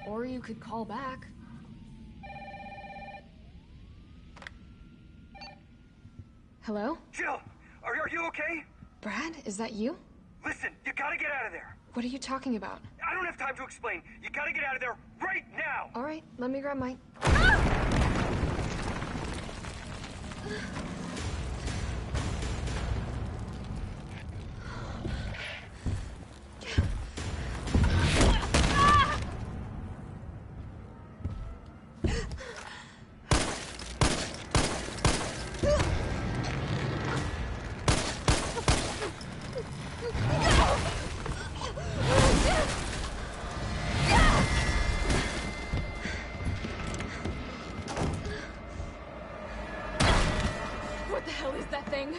Or you could call back. Hello? Jill, are you okay? Brad, is that you? Listen, you gotta get out of there. What are you talking about? I don't have time to explain. You gotta get out of there right now. All right, let me grab my... What the hell is that thing?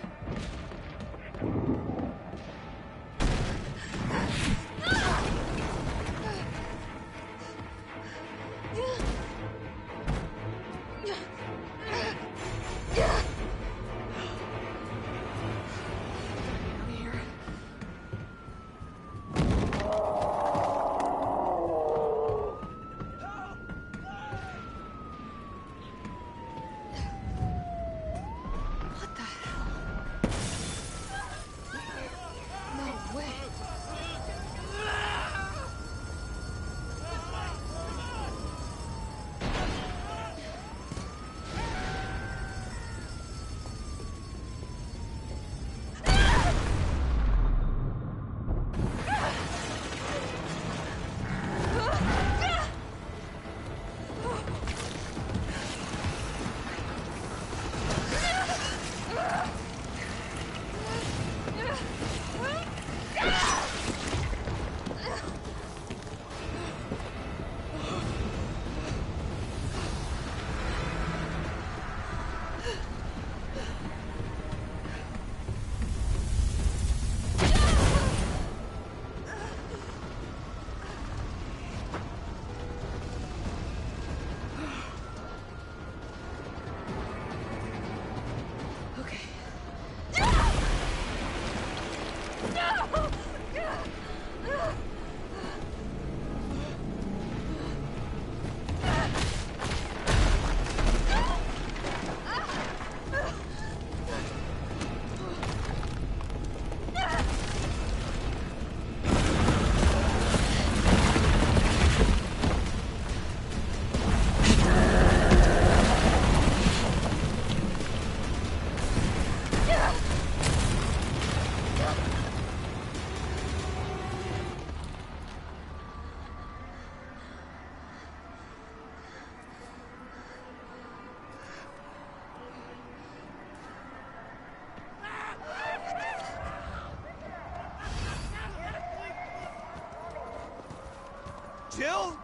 Jill?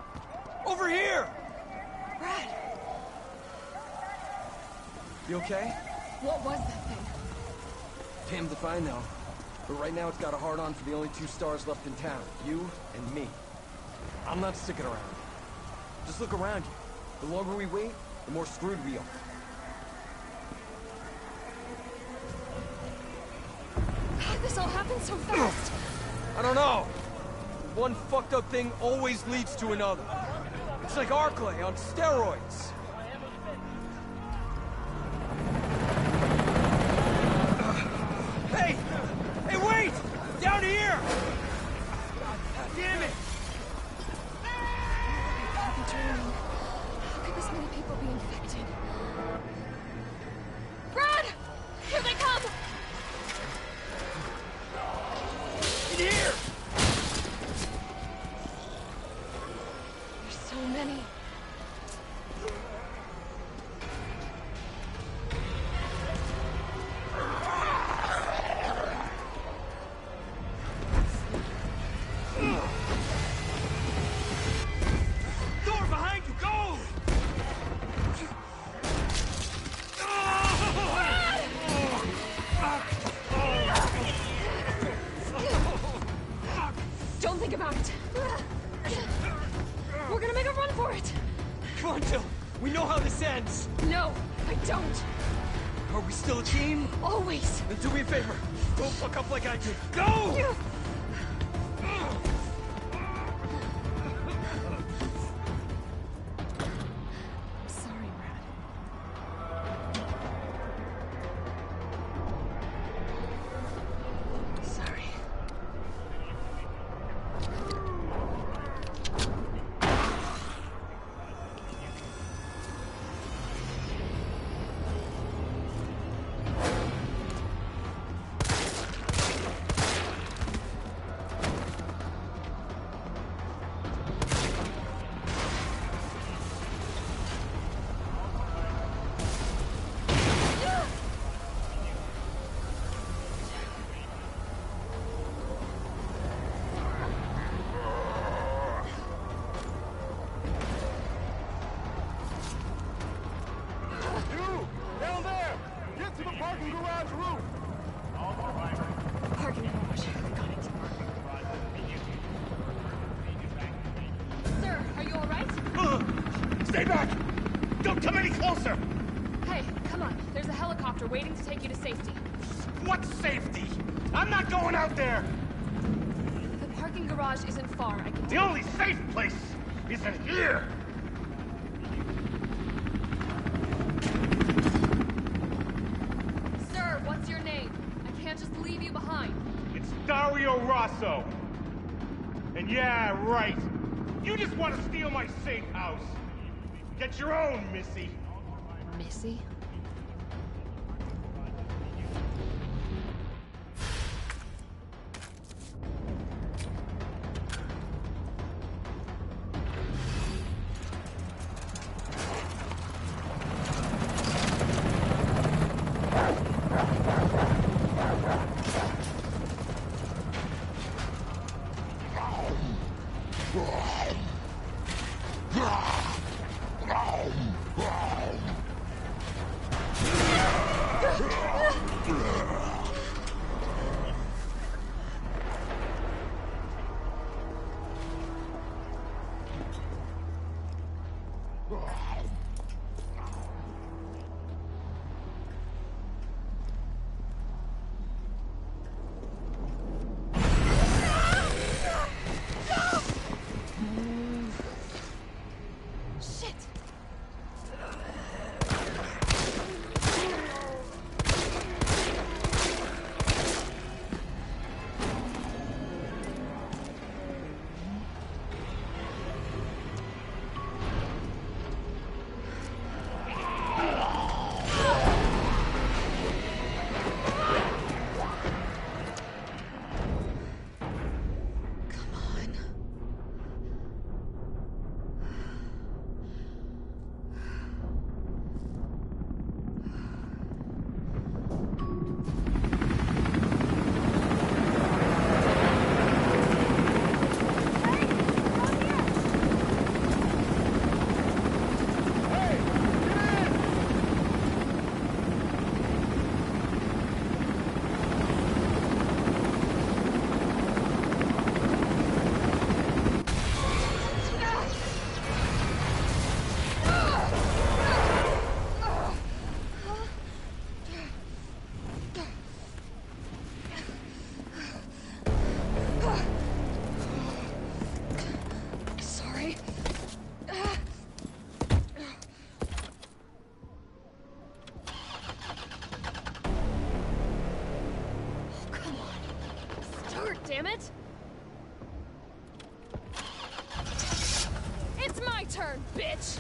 Over here! Brad! You okay? What was that thing? Damned if I know. But right now it's got a hard-on for the only two stars left in town. You and me. I'm not sticking around. Just look around you. The longer we wait, the more screwed we are. How'd this all happen so fast? I don't know. One fucked up thing always leads to another. It's like Arclay on steroids. Hey! Hey, wait! Down here! Damn it! I can't be dreaming. How could this many people be infected? Brad! Here they come! In here! There's so many. Door behind you, go! Don't think about it. We're gonna make a run for it. Come on, Jill. We know how this ends. No, I don't. Are we still a team? Always. Then do me a favor. Don't fuck up like I did. Go! garage roof! Parking garage. Got it. Sir, are you alright? Stay back! Don't come any closer! Hey, come on. There's a helicopter waiting to take you to safety. What safety? I'm not going out there! The parking garage isn't far. I can... The only safe place is in here! Sir, what's your name? I can't just leave you behind. It's Dario Rosso. And yeah, right. You just want to steal my safe house. Get your own, Missy. Missy? Damn it! It's my turn, bitch!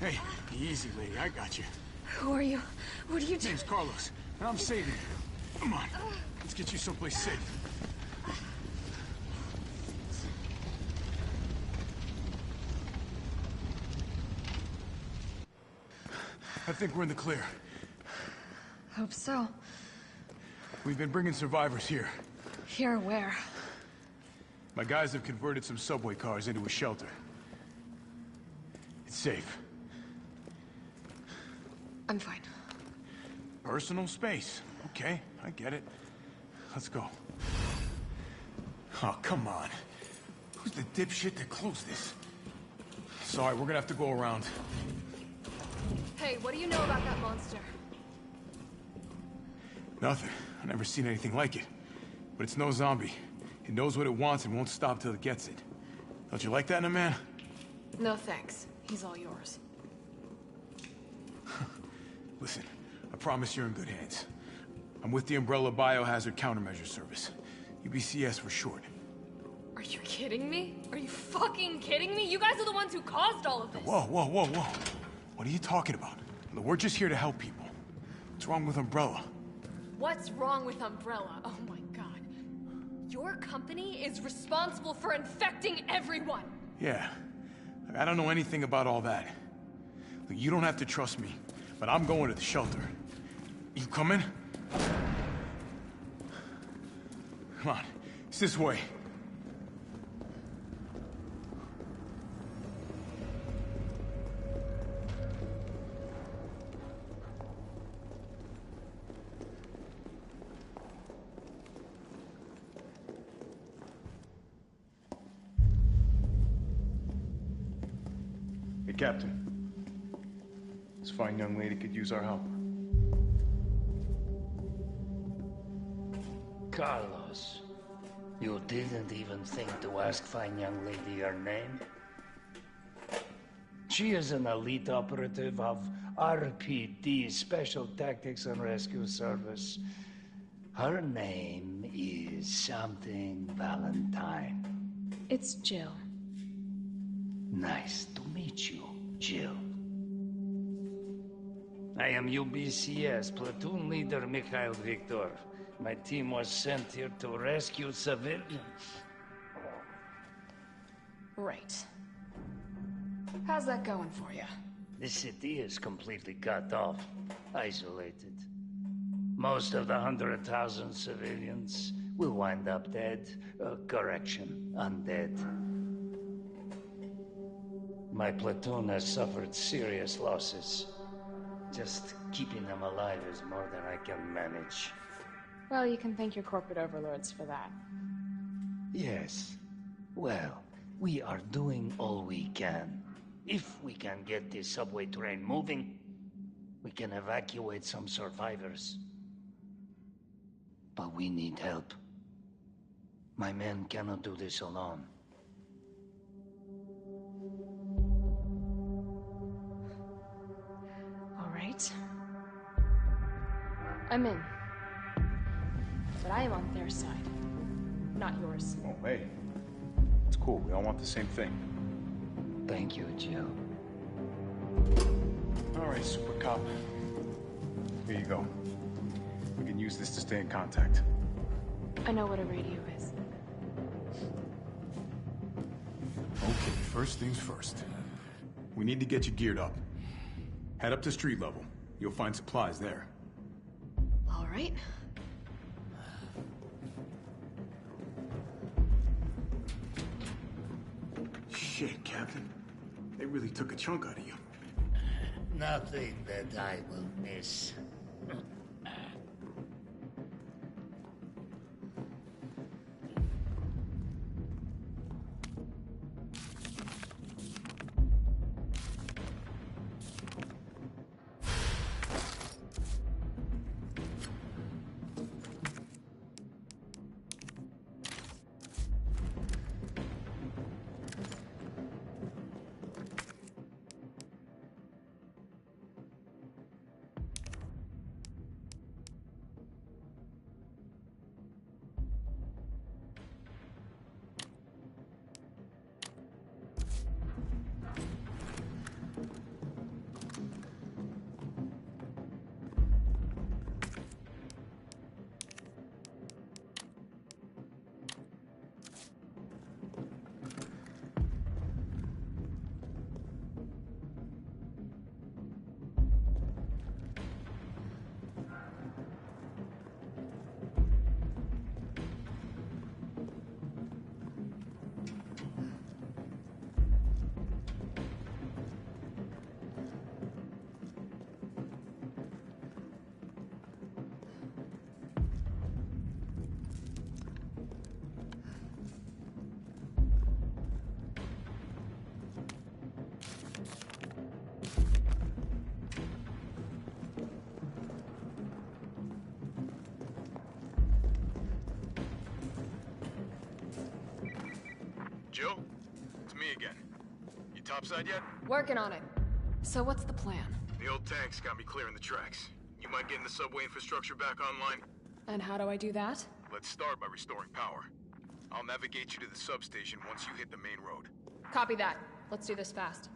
Hey, easy, lady. I got you. Who are you? What are you doing? Name's Carlos, and I'm saving you. Come on, let's get you someplace safe. I think we're in the clear. Hope so. We've been bringing survivors here. Here where? My guys have converted some subway cars into a shelter. It's safe. I'm fine. Personal space. Okay, I get it. Let's go. Oh, come on. Who's the dipshit that closed this? Sorry, we're gonna have to go around. Hey, what do you know about that monster? Nothing. I've never seen anything like it. But it's no zombie. It knows what it wants and won't stop till it gets it. Don't you like that in a man? No thanks. He's all yours. Listen, I promise you're in good hands. I'm with the Umbrella Biohazard Countermeasure Service. UBCS for short. Are you kidding me? Are you fucking kidding me? You guys are the ones who caused all of this. Whoa, whoa, whoa, whoa. What are you talking about? Look, we're just here to help people. What's wrong with Umbrella? What's wrong with Umbrella? Oh my god. Your company is responsible for infecting everyone. Yeah. I don't know anything about all that. Look, you don't have to trust me, but I'm going to the shelter. You coming? Come on. It's this way. Hey, Captain. This fine young lady could use our help. Carlos, you didn't even think to ask fine young lady her name? She is an elite operative of RPD, Special Tactics and Rescue Service. Her name is something Valentine. It's Jill. Nice to meet you, Jill. I am UBCS Platoon Leader Mikhail Victor. My team was sent here to rescue civilians. Right. How's that going for you? The city is completely cut off, isolated. Most of the 100,000 civilians will wind up dead. Correction, undead. My platoon has suffered serious losses. Just keeping them alive is more than I can manage. Well, you can thank your corporate overlords for that. Yes. Well, we are doing all we can. If we can get this subway train moving, we can evacuate some survivors. But we need help. My men cannot do this alone. All right. I'm in. But I am on their side, not yours. Oh, hey. It's cool. We all want the same thing. Thank you, Jill. All right, Super Cop. Here you go. We can use this to stay in contact. I know what a radio is. Okay, first things first. We need to get you geared up. Head up to street level. You'll find supplies there. All right. Shit, Captain. They really took a chunk out of you. Nothing that I will miss. topside yet? Working on it. So what's the plan? The old tanks got me clearing the tracks. You mind getting the subway infrastructure back online? And how do I do that? Let's start by restoring power. I'll navigate you to the substation once you hit the main road. Copy that. Let's do this fast.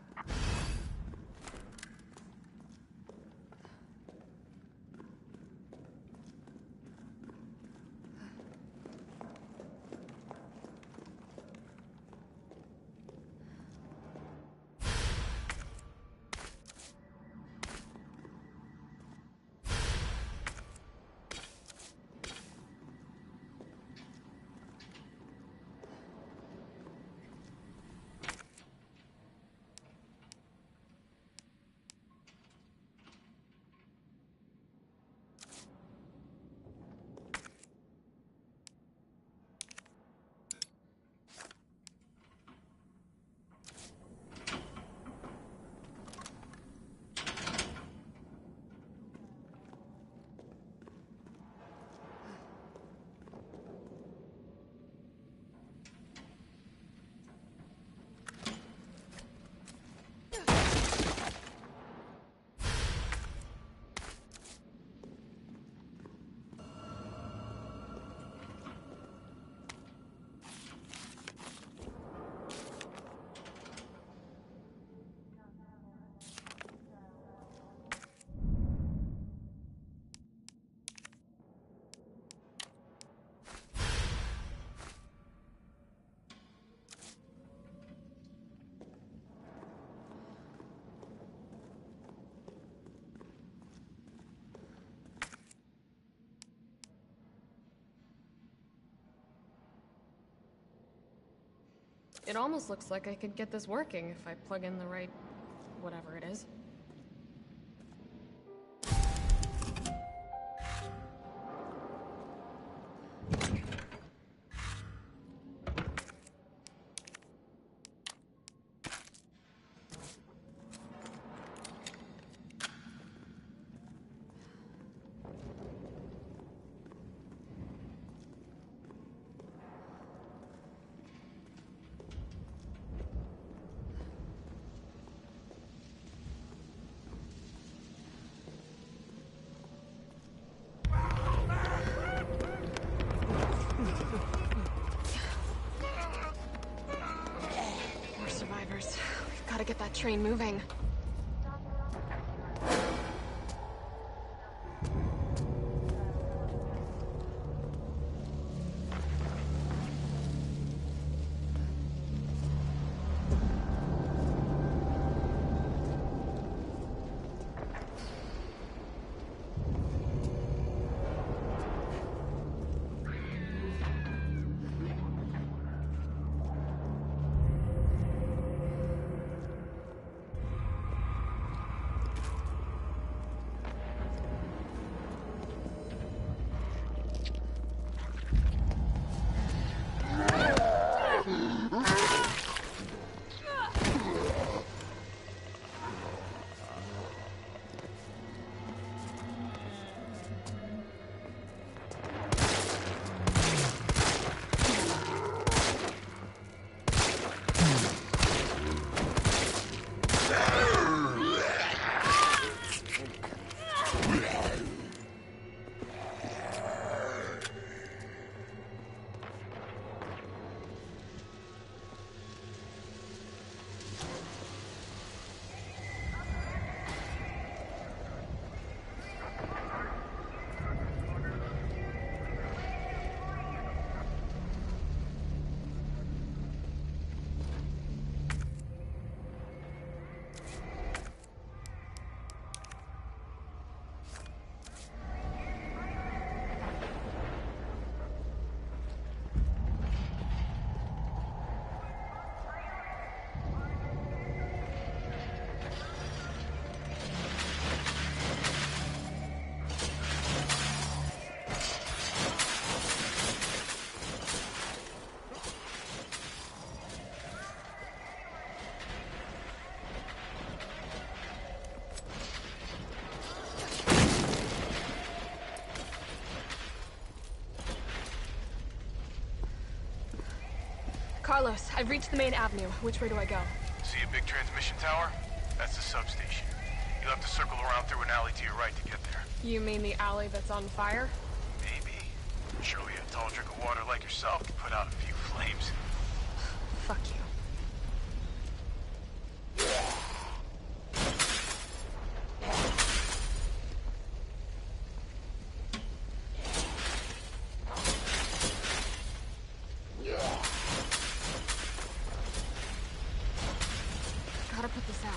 It almost looks like I could get this working if I plug in the right... whatever it is. More survivors. We've got to get that train moving. Carlos, I've reached the main avenue. Which way do I go? See a big transmission tower? That's the substation. You'll have to circle around through an alley to your right to get there. You mean the alley that's on fire? Maybe. Surely a tall drink of water like yourself can put out a few flames. Fuck you. Gotta put this out.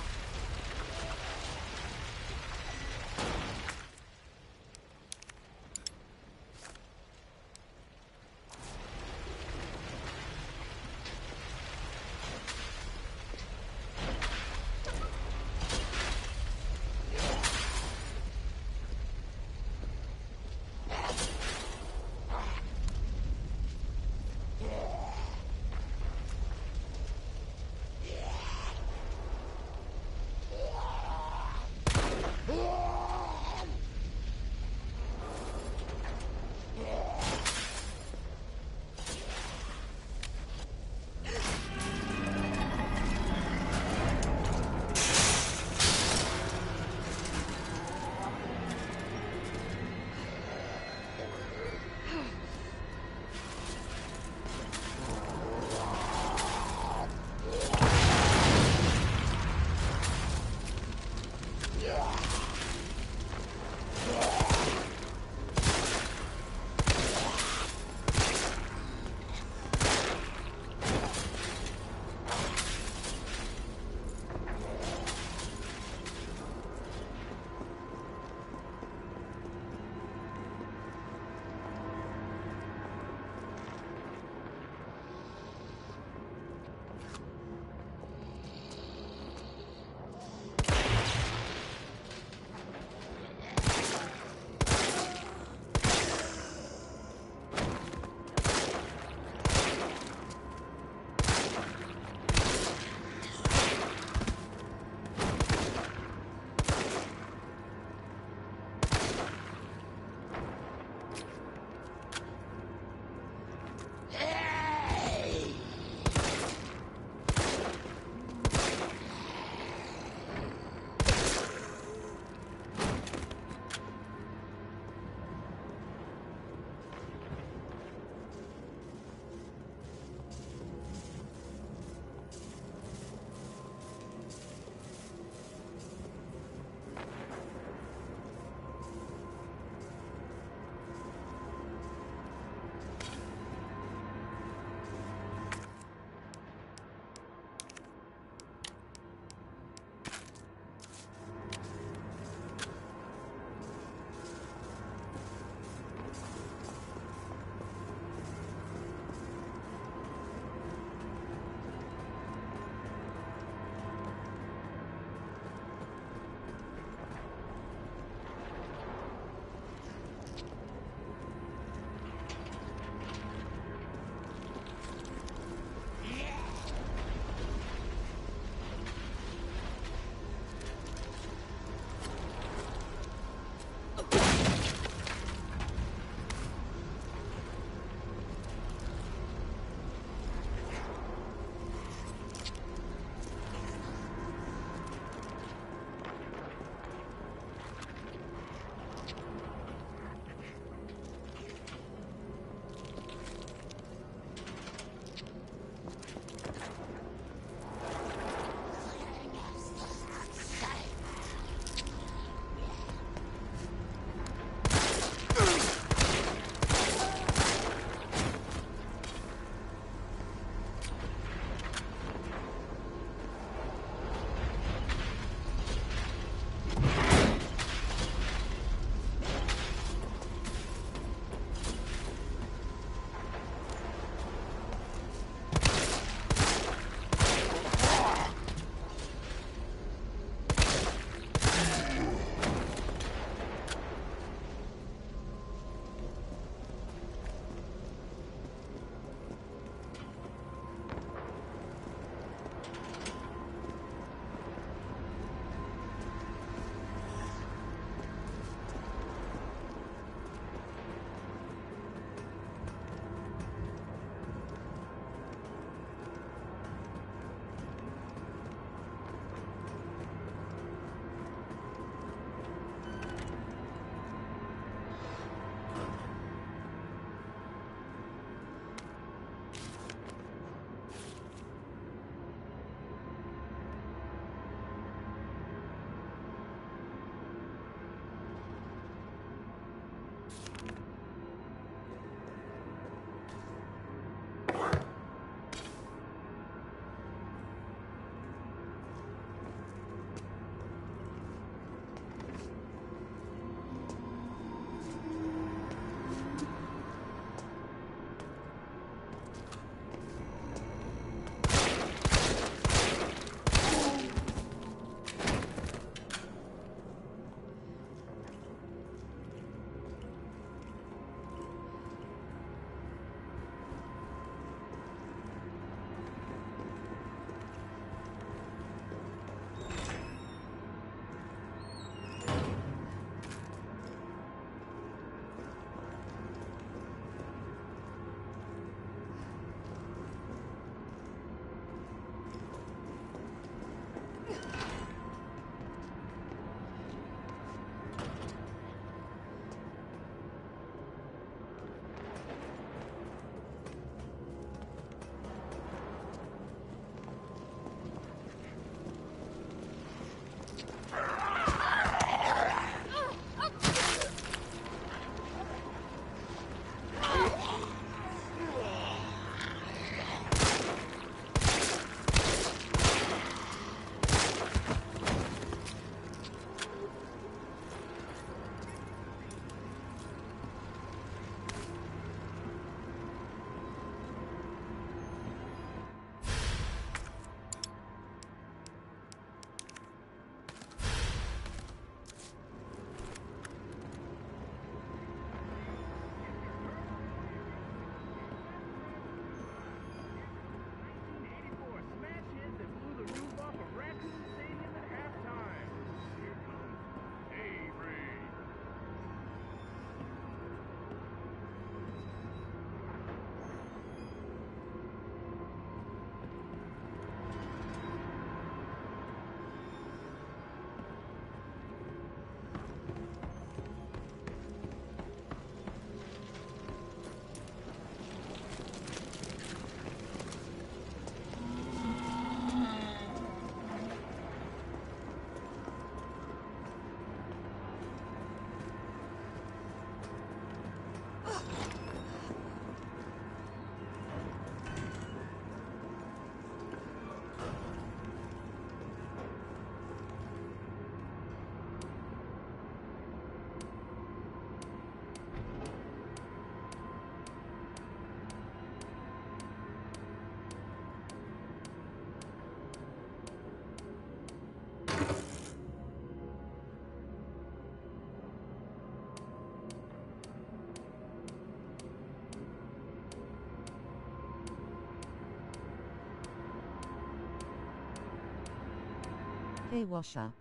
Hey, wash up.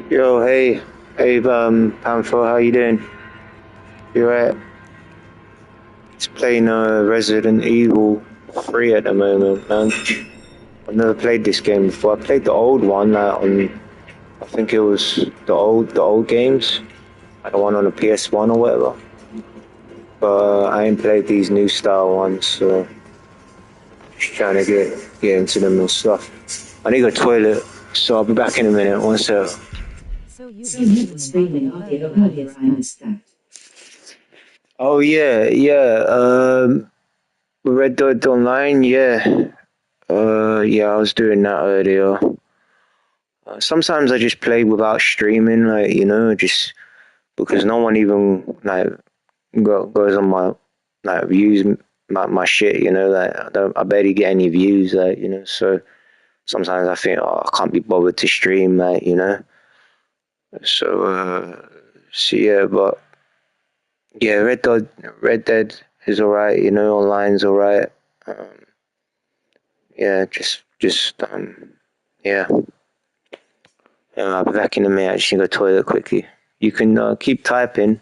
Yo, hey, Panther, how you doing? You right? It's playing Resident Evil 3 at the moment, man. I've never played this game before. I played the old one, like on, I think it was the old games, like the one on the PS1 or whatever. But I ain't played these new style ones, so just trying to get into them and stuff. I need to go to the toilet, so I'll be back in a minute. One sec. So you were streaming audio earlier, I missed that. Oh yeah. Red Dead Online, yeah. Yeah, I was doing that earlier. Sometimes I just play without streaming, like, you know, just because no one even like goes on my like views my shit, you know, like I barely get any views, like, you know. So sometimes I think, oh, I can't be bothered to stream, like, you know. So yeah, but yeah, Red Dead is alright, you know, online's alright. Yeah, yeah. I'll be back in a minute. I just need to go to the toilet quickly. You can keep typing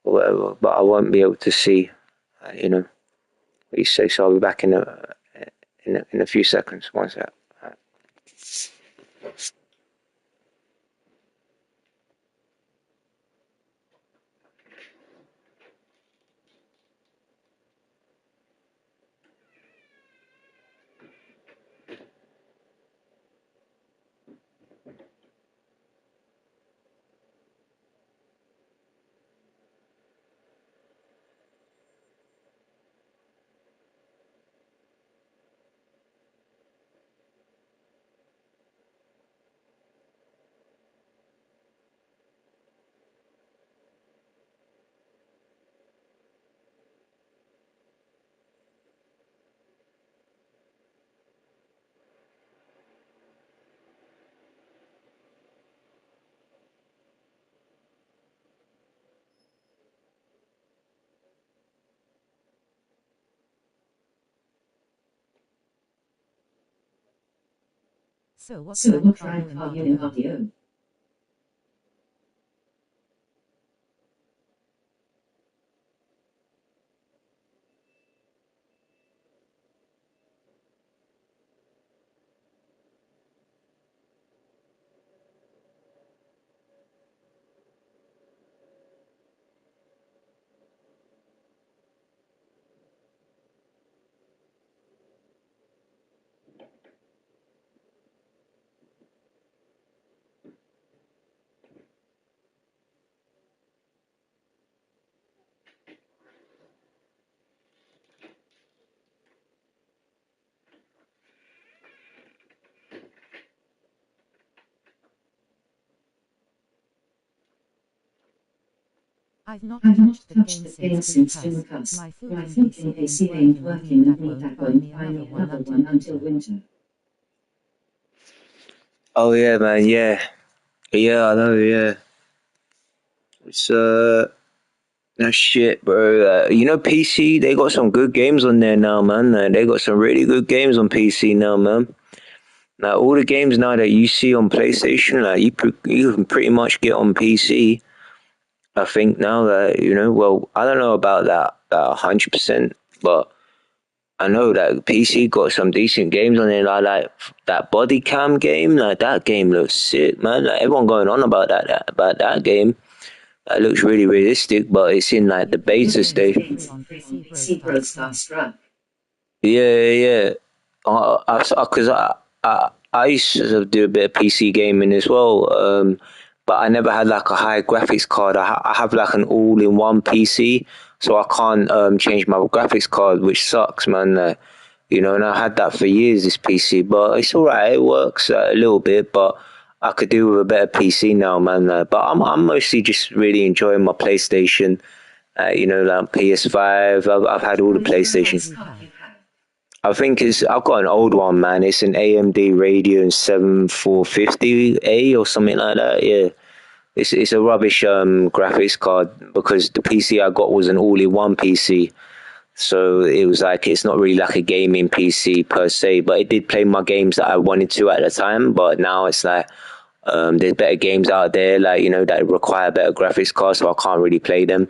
or whatever, but I won't be able to see, you know, what you say. So I'll be back in a few seconds. One sec. So what rank are you in audio? I've not touched the game since because my fucking PC ain't working and that won't buy me another one until winter. Oh yeah, man. Yeah, I know. Yeah, it's no shit, bro. You know, PC, they got some good games on there now, man. They got some really good games on PC now, man. Now all the games now that you see on PlayStation, like you can pretty much get on PC. I think now that, you know, well, I don't know about that 100%, but I know that PC got some decent games on it. I like that body cam game. Like that game looks sick, man. Like everyone going on about that game. That looks really realistic, but it's in like the beta stage. Yeah. Because I used to do a bit of PC gaming as well, but I never had like a high graphics card. I have like an all-in-one PC, so I can't change my graphics card, which sucks, man. You know, and I had that for years, this PC, but it's alright. It works a little bit, but I could do with a better PC now, man. But I'm mostly just really enjoying my PlayStation. You know, like PS5. I've had all the PlayStations. I think I've got an old one, man. It's an AMD Radeon 7450A or something like that. Yeah, it's a rubbish graphics card because the PC I got was an all-in-one PC. So it was like, it's not really like a gaming PC per se, but it did play my games that I wanted to at the time. But now it's like, there's better games out there, like, you know, that require better graphics cards, so I can't really play them.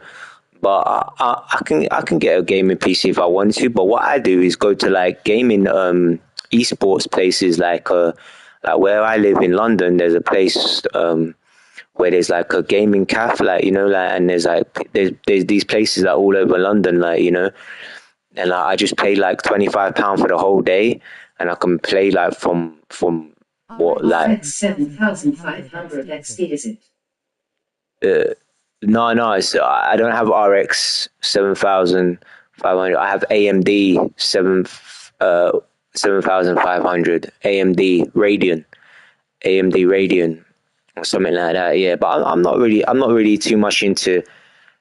But I can get a gaming PC if I want to. But what I do is go to like gaming esports places, like where I live in London. There's a place where there's like a gaming cafe, like, you know, like, and there's these places like all over London, like, you know, and like, I just pay like £25 for the whole day, and I can play like from what, like 7,500 XD, is it? no, I don't have RX 7500. I have AMD 7500 AMD Radeon or something like that. Yeah, but I'm not really too much into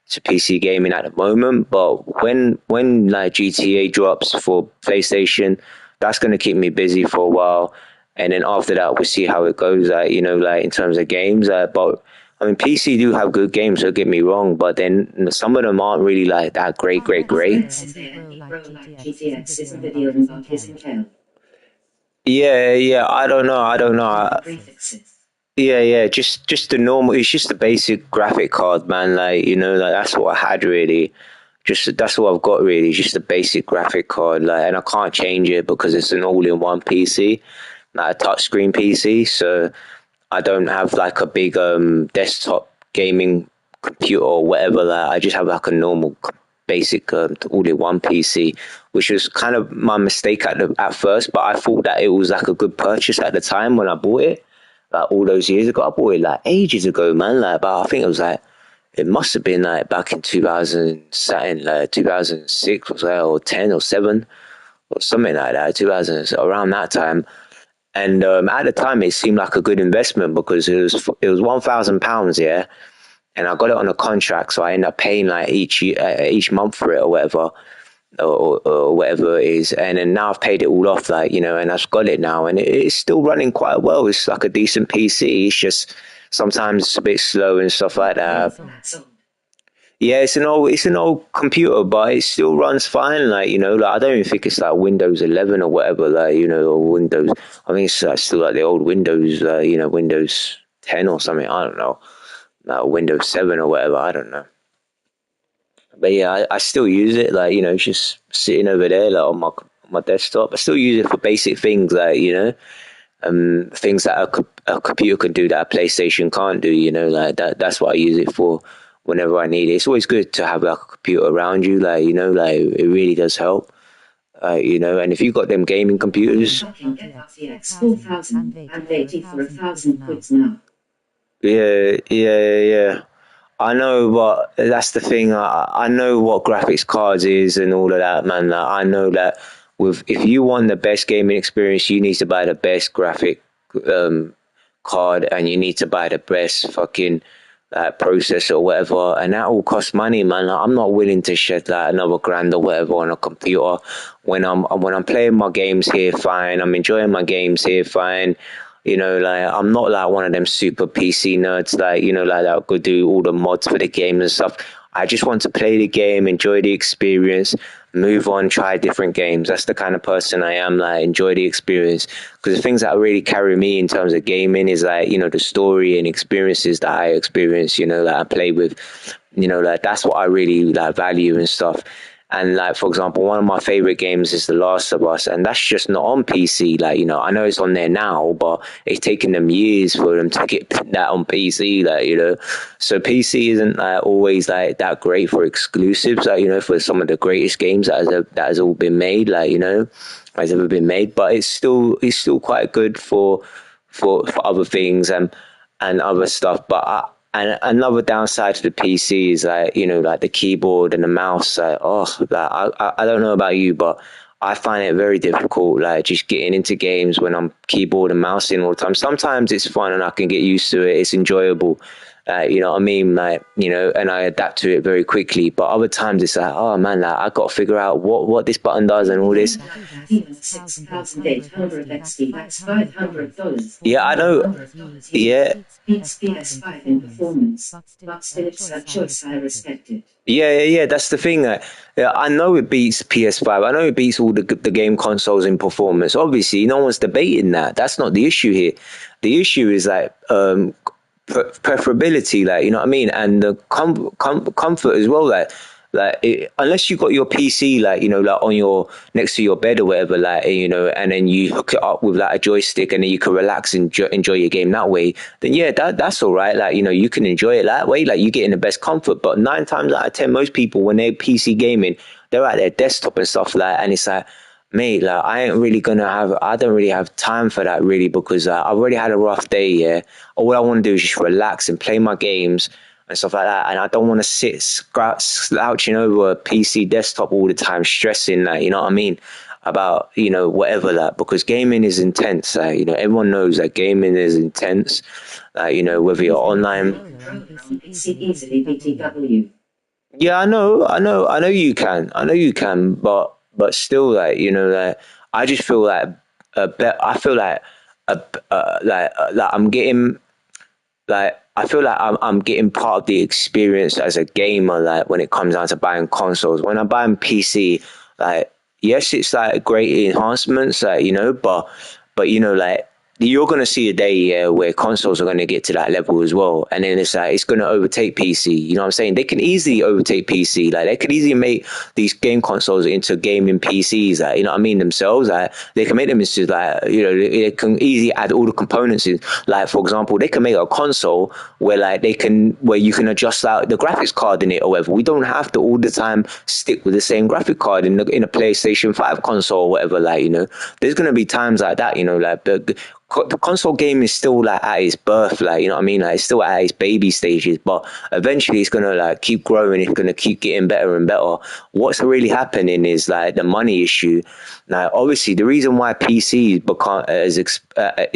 PC gaming at the moment. But when like GTA drops for PlayStation, that's going to keep me busy for a while. And then after that, we'll see how it goes. Like, you know, like in terms of games. But I mean, PC do have good games. Don't get me wrong. But then some of them aren't really like that great. GTX is a video about his account. Yeah. I don't know. Yeah. Just the normal. It's just the basic graphic card, man. Like, you know, like that's what I had really. That's what I've got really. Just a basic graphic card, like, and I can't change it because it's an all-in-one PC, like a touchscreen PC. So I don't have like a big desktop gaming computer or whatever. Like, I just have like a normal basic all-in-one PC, which was kind of my mistake at first. But I thought that it was like a good purchase at the time when I bought it, like all those years ago. I bought it like ages ago, man. Like, but I think it must have been like back in 2006 or 10 or 7 or something like that. 2000, around that time. And at the time, it seemed like a good investment because it was £1,000, yeah, and I got it on a contract, so I ended up paying like each month for it or whatever, or whatever it is. And then now I've paid it all off, like, you know, and I've got it now, and it's still running quite well. It's like a decent PC. It's just sometimes it's a bit slow and stuff like that. Yeah, it's an old computer, but it still runs fine. Like, you know, like I don't even think it's like Windows 11 or whatever, like, you know, or Windows. I think it's still like the old Windows, you know, Windows 10 or something. I don't know, like Windows 7 or whatever. I don't know. But yeah, I still use it. Like, you know, it's just sitting over there, like on my desktop. I still use it for basic things, like, you know, things that a computer can do that a PlayStation can't do. You know, like that's what I use it for. Whenever I need it, it's always good to have like a computer around you, like, you know, like it really does help, you know. And if you've got them gaming computers, RTX 4000 and 80 for 1,000 quid now. Yeah. I know, but that's the thing. I know what graphics cards is and all of that, man. Like, I know that if you want the best gaming experience, you need to buy the best graphic card, and you need to buy the best fucking processor or whatever, and that all costs money, man. Like, I'm not willing to shed like another grand or whatever on a computer when I'm playing my games here. Fine, I'm enjoying my games here. Fine, you know, like I'm not like one of them super PC nerds, like, you know, like that could do all the mods for the game and stuff. I just want to play the game, enjoy the experience, move on, try different games. That's the kind of person I am, like, enjoy the experience. Because the things that really carry me in terms of gaming is, like, you know, the story and experiences that I experience, you know, that I play with, you know, like that's what I really like value and stuff. And like, for example, one of my favorite games is The Last of Us, and that's just not on PC. Like, you know, I know it's on there now, but it's taken them years for them to get that on PC. Like, you know, so PC isn't like always like that great for exclusives. Like, you know, for some of the greatest games that has all been made, like, you know, has ever been made. But it's still quite good for other things and other stuff. But and another downside to the PC is, like, you know, like the keyboard and the mouse. Like, I don't know about you, but I find it very difficult, like, just getting into games when I'm keyboard and mousing all the time. Sometimes it's fun and I can get used to it. It's enjoyable. You know what I mean? Like, you know, and I adapt to it very quickly. But other times it's like, oh man, like I got to figure out what this button does and all this. $6,800 that's $500. Yeah, I know. Yeah. Beats PS5 in performance, but still it's a choice I respect it. Yeah. That's the thing. Yeah, I know it beats PS5. I know it beats all the game consoles in performance. Obviously, no one's debating that. That's not the issue here. The issue is like preferability, like, you know what I mean, and the comfort as well. Unless you got your PC, like, you know, like on your next to your bed or whatever, like, you know, and then you hook it up with like a joystick and then you can relax and enjoy your game that way, then yeah, that's all right. Like, you know, you can enjoy it that way, like you get in the best comfort. But 9 times out of 10, most people, when they're PC gaming, they're at their desktop and stuff like, and it's like, mate, like I don't really have time for that really, because I've already had a rough day. Yeah, all I want to do is just relax and play my games and stuff like that, and I don't want to sit slouching over a PC desktop all the time, stressing, like, you know what I mean, about, you know, whatever, like, because gaming is intense. Like, you know, everyone knows that gaming is intense. Like, you know, whether you're online. Yeah, I know you can, but still, like, you know, like I just feel like I'm getting, like, I feel like I'm getting part of the experience as a gamer, like when it comes down to buying consoles. When I'm buying PC, like, yes, it's like great enhancements, like, you know, but you know, like, you're going to see a day where consoles are going to get to that level as well. And then it's like, it's going to overtake PC. You know what I'm saying? They can easily overtake PC. Like, they could easily make these game consoles into gaming PCs. Like, you know what I mean? Themselves, like, they can make them into, like, you know, they can easily add all the components in. Like, for example, they can make a console where, like, where you can adjust out the graphics card in it or whatever. We don't have to all the time stick with the same graphic card in a PlayStation 5 console or whatever. Like, you know, there's going to be times like that, you know, like the console game is still like at its birth, like, you know what I mean, like it's still at its baby stages, but eventually it's gonna like keep growing, it's gonna keep getting better and better. What's really happening is like the money issue. Now, obviously, the reason why PC is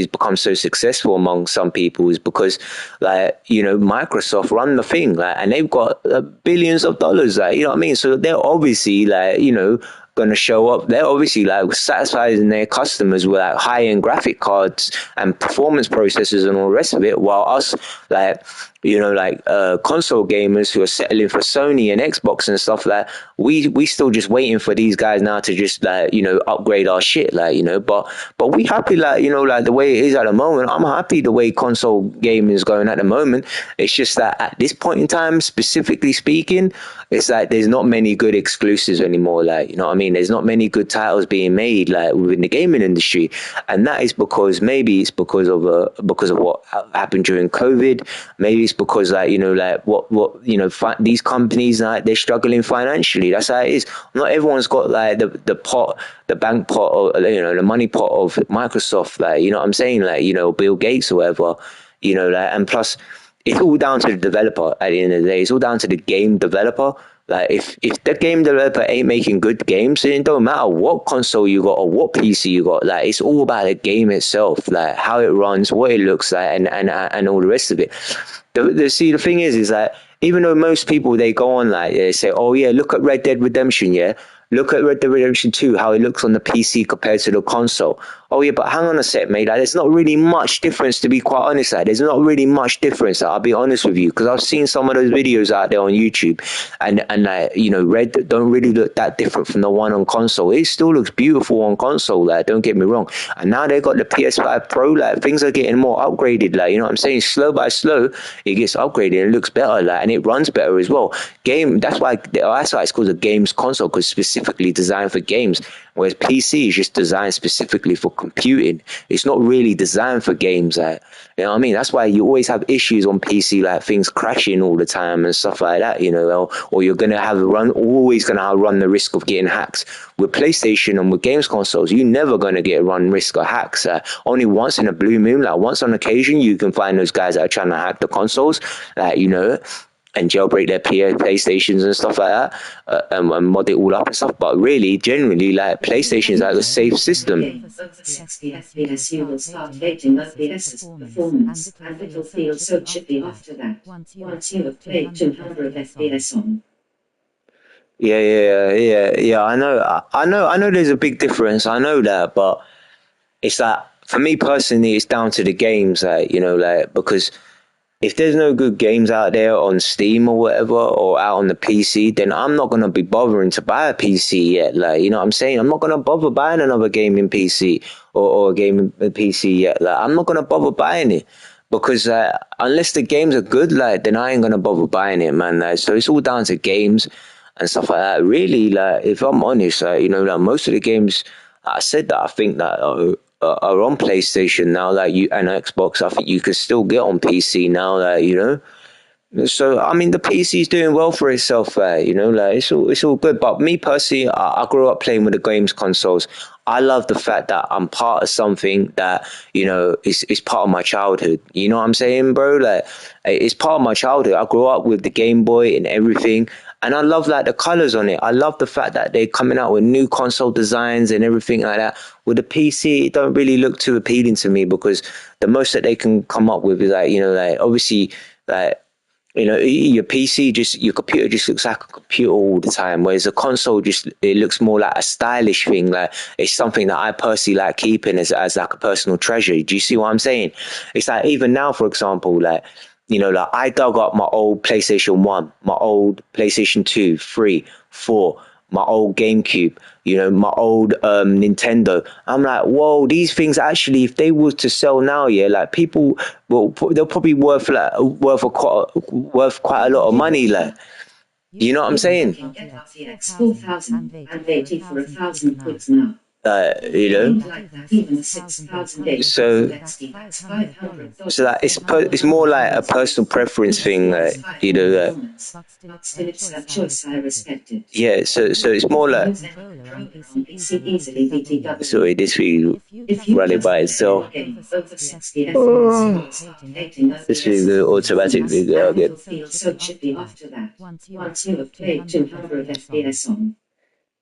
become so successful among some people is because, like, you know, Microsoft run the thing, like, and they've got billions of dollars, like, you know what I mean. So they're obviously, like, you know, going to show up. They're obviously like satisfying their customers with like high-end graphic cards and performance processors and all the rest of it, while us, like, you know, like console gamers who are settling for Sony and Xbox and stuff, like we still just waiting for these guys now to just, like, you know, upgrade our shit, like, you know, but we happy, like, you know, like the way it is at the moment. I'm happy the way console gaming is going at the moment. It's just that at this point in time, specifically speaking, it's like there's not many good exclusives anymore, like, you know what I mean, there's not many good titles being made, like, within the gaming industry. And that is because because of what happened during COVID. Maybe it's because, like, you know, like what you know, these companies, like, they're struggling financially. That's how it is. Not everyone's got like the bank pot, or, you know, the money pot of Microsoft, like, you know what I'm saying, like, you know, Bill Gates or whatever, you know, like, and plus it's all down to the developer at the end of the day. It's all down to the game developer. Like, if the game developer ain't making good games, then it don't matter what console you got or what PC you got. Like, it's all about the game itself, like how it runs, what it looks like, and all the rest of it. The thing is that even though most people, they go on, like, they say, oh yeah, look at Red Dead Redemption, yeah, look at Red Dead Redemption 2, how it looks on the PC compared to the console. Oh yeah, but hang on a sec, mate. Like, there's not really much difference, to be quite honest. Like, there's not really much difference. Like, I'll be honest with you, because I've seen some of those videos out there on YouTube, and like, you know, Red don't really look that different from the one on console. It still looks beautiful on console. Like, don't get me wrong. And now they got the PS5 Pro. Like, things are getting more upgraded. Like, you know what I'm saying? Slow by slow, it gets upgraded. And it looks better. Like, and it runs better as well. That's why it's called a games console, because specifically designed for games. Whereas PC is just designed specifically for computing. It's not really designed for games. Like, you know what I mean? That's why you always have issues on PC, like things crashing all the time and stuff like that, you know, or you're going to always going to run the risk of getting hacked. With PlayStation and with games consoles, you're never going to get run risk of hacks. Only once in a blue moon, like once on occasion, you can find those guys that are trying to hack the consoles, like, you know. and jailbreak their PlayStations and stuff like that, and mod it all up and stuff. But really, generally, like PlayStation is like a safe system. Over 60 FPS, you will start hating FPS's performance, and it'll feel so chippy after that. Once you have played 200 FPS on. Yeah. I know. There's a big difference. I know that, but it's like for me personally, it's down to the games, like because if there's no good games out there on Steam or whatever, or out on the PC, then I'm not gonna be bothering to buy a PC yet. Like, you know what I'm saying? I'm not gonna bother buying another gaming PC or a gaming PC yet. Like, I'm not gonna bother buying it because unless the games are good, like, then I ain't gonna bother buying it, man. Like, so it's all down to games and stuff like that. Really, like, if I'm honest, like, like most of the games I said that I think that are on PlayStation now, like and Xbox. I think you can still get on PC now, like So I mean, the PC is doing well for itself, like it's all good. But me personally, I grew up playing with the games consoles. I love the fact that I'm part of something that is part of my childhood. You know what I'm saying, bro? Like, it's part of my childhood. I grew up with the Game Boy and everything. And I love like the colors on it. I love the fact that they're coming out with new console designs and everything like that. With the PC, it don't really look too appealing to me because the most that they can come up with is like, like obviously like, your your computer just looks like a computer all the time, whereas a console it looks more like a stylish thing. Like, it's something that I personally like keeping as like a personal treasure. Do you see what I'm saying? It's like, even now, for example, like, like I dug up my old PlayStation 1, my old PlayStation 2, 3, 4, my old GameCube, my old Nintendo. I'm like, whoa, these things actually, if they were to sell now, like people they'll probably worth quite a lot of money, like. You know what I'm saying? You can get RTX 4080 for 1,000 quid now. So that it's more like a personal preference thing, yeah. So it's more like, sorry, this thing running by itself. This thing the automatic thing again. Once you have played 200 FPS on.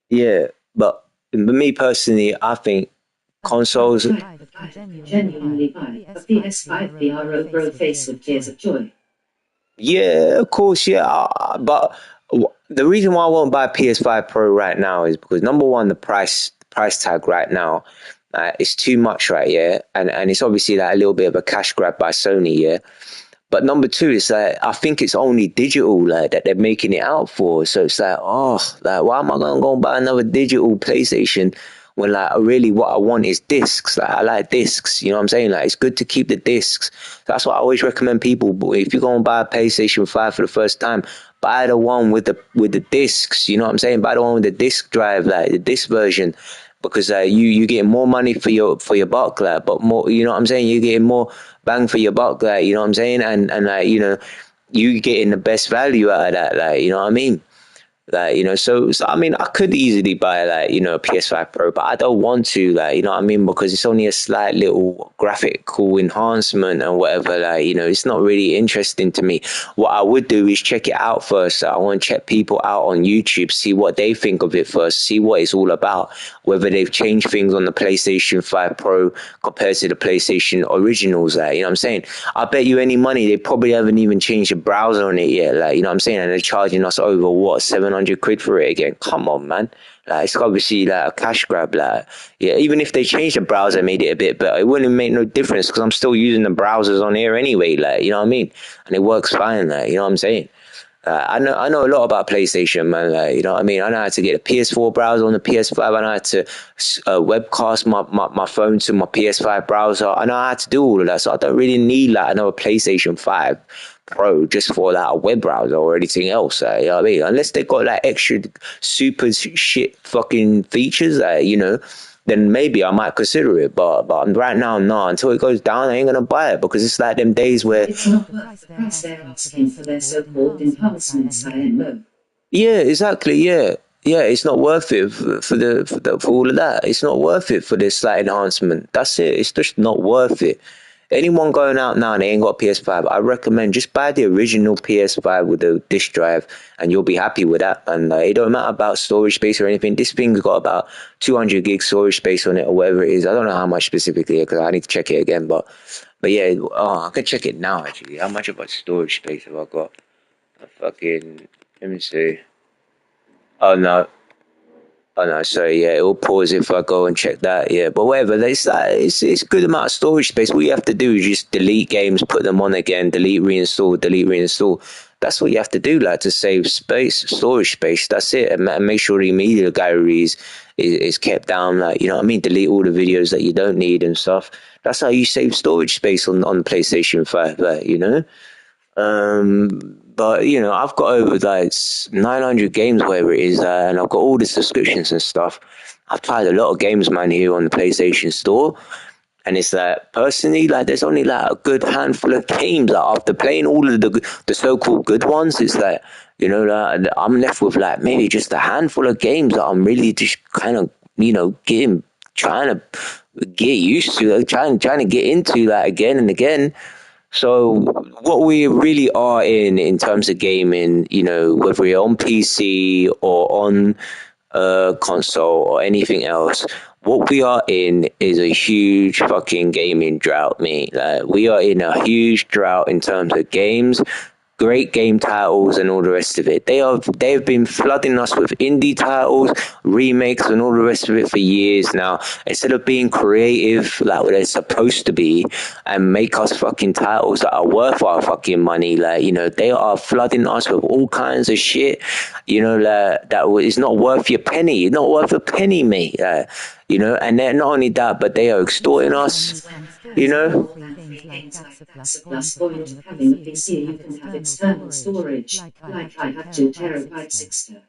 Yeah, but me personally, I think consoles. Genuinely buy a PS5 VR over a face with tears of joy. Yeah, of course, yeah. But the reason why I won't buy a PS5 Pro right now is because, number one, the price tag right now is too much, right? Yeah, and it's obviously like a little bit of a cash grab by Sony, yeah. But number two, it's like, I think it's only digital, like, that they're making it out for. So it's like, why am I going to go and buy another digital PlayStation when, like, really what I want is discs? Like, I like discs, you know what I'm saying? Like, it's good to keep the discs. That's what I always recommend people. But if you're going to buy a PlayStation 5 for the first time, buy the one with the discs, you know what I'm saying? Buy the one with the disc drive, like the disc version. Because you get more money for your buck, like, but more, you know what I'm saying? You're getting more bang for your buck, like, you know what I'm saying? And like, you getting the best value out of that, like, you know what I mean? Like, so I mean, I could easily buy, like, a PS5 Pro, but I don't want to, like, you know what I mean? Because it's only a slight little graphical enhancement and whatever, like, it's not really interesting to me. What I would do is check it out first. So I want to check people out on YouTube, see what they think of it first, see what it's all about, whether they've changed things on the PlayStation 5 Pro compared to the PlayStation originals, like, you know what I'm saying? I bet you any money they probably haven't even changed the browser on it yet, like, you know what I'm saying? And they're charging us over, what, 700 quid for it again? Come on, man. Like, it's obviously like a cash grab, like, yeah, even if they changed the browser, made it a bit better, it wouldn't make no difference because I'm still using the browsers on here anyway, like, you know what I mean? And it works fine, like, you know what I'm saying? I know a lot about PlayStation, man. Like, you know what I mean? I know how to get a PS4 browser on the PS5. I know how to webcast my phone to my PS5 browser. I know how to do all of that. So I don't really need, like, another PlayStation 5 Pro just for, like, a web browser or anything else. You know what I mean? Unless they got, like, extra super shit fucking features, then maybe I might consider it. But right now, no. Until it goes down, I ain't gonna buy it because it's like them days where it's not worth the price they're asking for their so-called enhancements, IMO. Yeah, exactly. Yeah, it's not worth it for all of that. It's not worth it for this slight enhancement. That's it. It's just not worth it. Anyone going out now and they ain't got a PS5, I recommend just buy the original PS5 with the disk drive, and you'll be happy with that. And it don't matter about storage space or anything. This thing's got about 200 gig storage space on it or whatever it is. I don't know how much specifically because I need to check it again. But yeah, I can check it now actually. How much of a storage space have I got? Let me see. Oh no, sorry, yeah, it'll pause if I go and check that, yeah. But whatever, it's a good amount of storage space. All you have to do is just delete games, put them on again, delete, reinstall. That's what you have to do, like, to save storage space. That's it, and make sure the media gallery is kept down, like, you know what I mean? Delete all the videos that you don't need and stuff. That's how you save storage space on PlayStation 5, like, you know? But you know, I've got over like 900 games, whatever it is, and I've got all the subscriptions and stuff. I've tried a lot of games, man, here on the PlayStation Store, and it's like, personally, like, there's only like a good handful of games. Like, after playing all of the so-called good ones, it's like, you know, like, I'm left with like maybe just a handful of games that I'm really just kind of, you know, trying to get used to, like, trying to get into that again and again. So what we really are in terms of gaming, you know, whether you're on PC or on console or anything else, what we are in is a huge fucking gaming drought, mate. Like, we are in a huge drought in terms of games, great game titles and all the rest of it. They've been flooding us with indie titles, remakes and all the rest of it for years now. Instead of being creative like they're supposed to be and make us fucking titles that are worth our fucking money, like, you know, they are flooding us with all kinds of shit, you know, like, that is not worth your penny. Not worth a penny, mate. You know, and they're not only that, but they are extorting us, you know. Plus point of having a PC, you can have external storage, like I have 2 terabytes extra.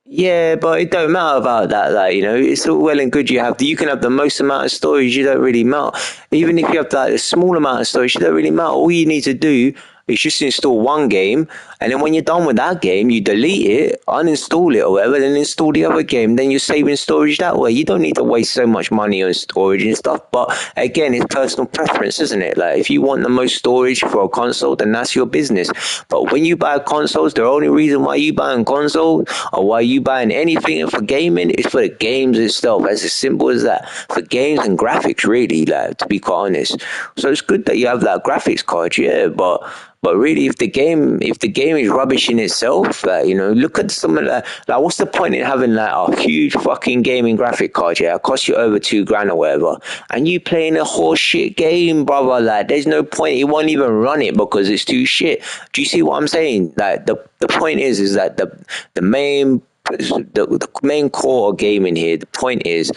Yeah, but it don't matter about that. Like, you know, it's all well and good. You can have the most amount of storage. You don't really matter. Even if you have like a small amount of storage, it don't really matter. All you need to do is just install one game, and then when you're done with that game, you delete it, uninstall it or whatever, then install the other game. Then you're saving storage that way. You don't need to waste so much money on storage and stuff. But again, it's personal preference, isn't it? Like, if you want the most storage for a console, then that's your business. But when you buy consoles, the only reason why you buying consoles or why you buying anything for gaming is for the games itself. As simple as that. For games and graphics, really, like, to be quite honest. So it's good that you have that graphics card, yeah, but really, if the game is rubbish in itself, you know, look at some of that. Like, what's the point in having like a huge fucking gaming graphic card? Yeah, it costs you over $2,000 or whatever, and you playing a horse shit game, brother. Like, there's no point. It won't even run it because it's too shit. Do you see what I'm saying? Like, the point is that the main core of gaming here. The point is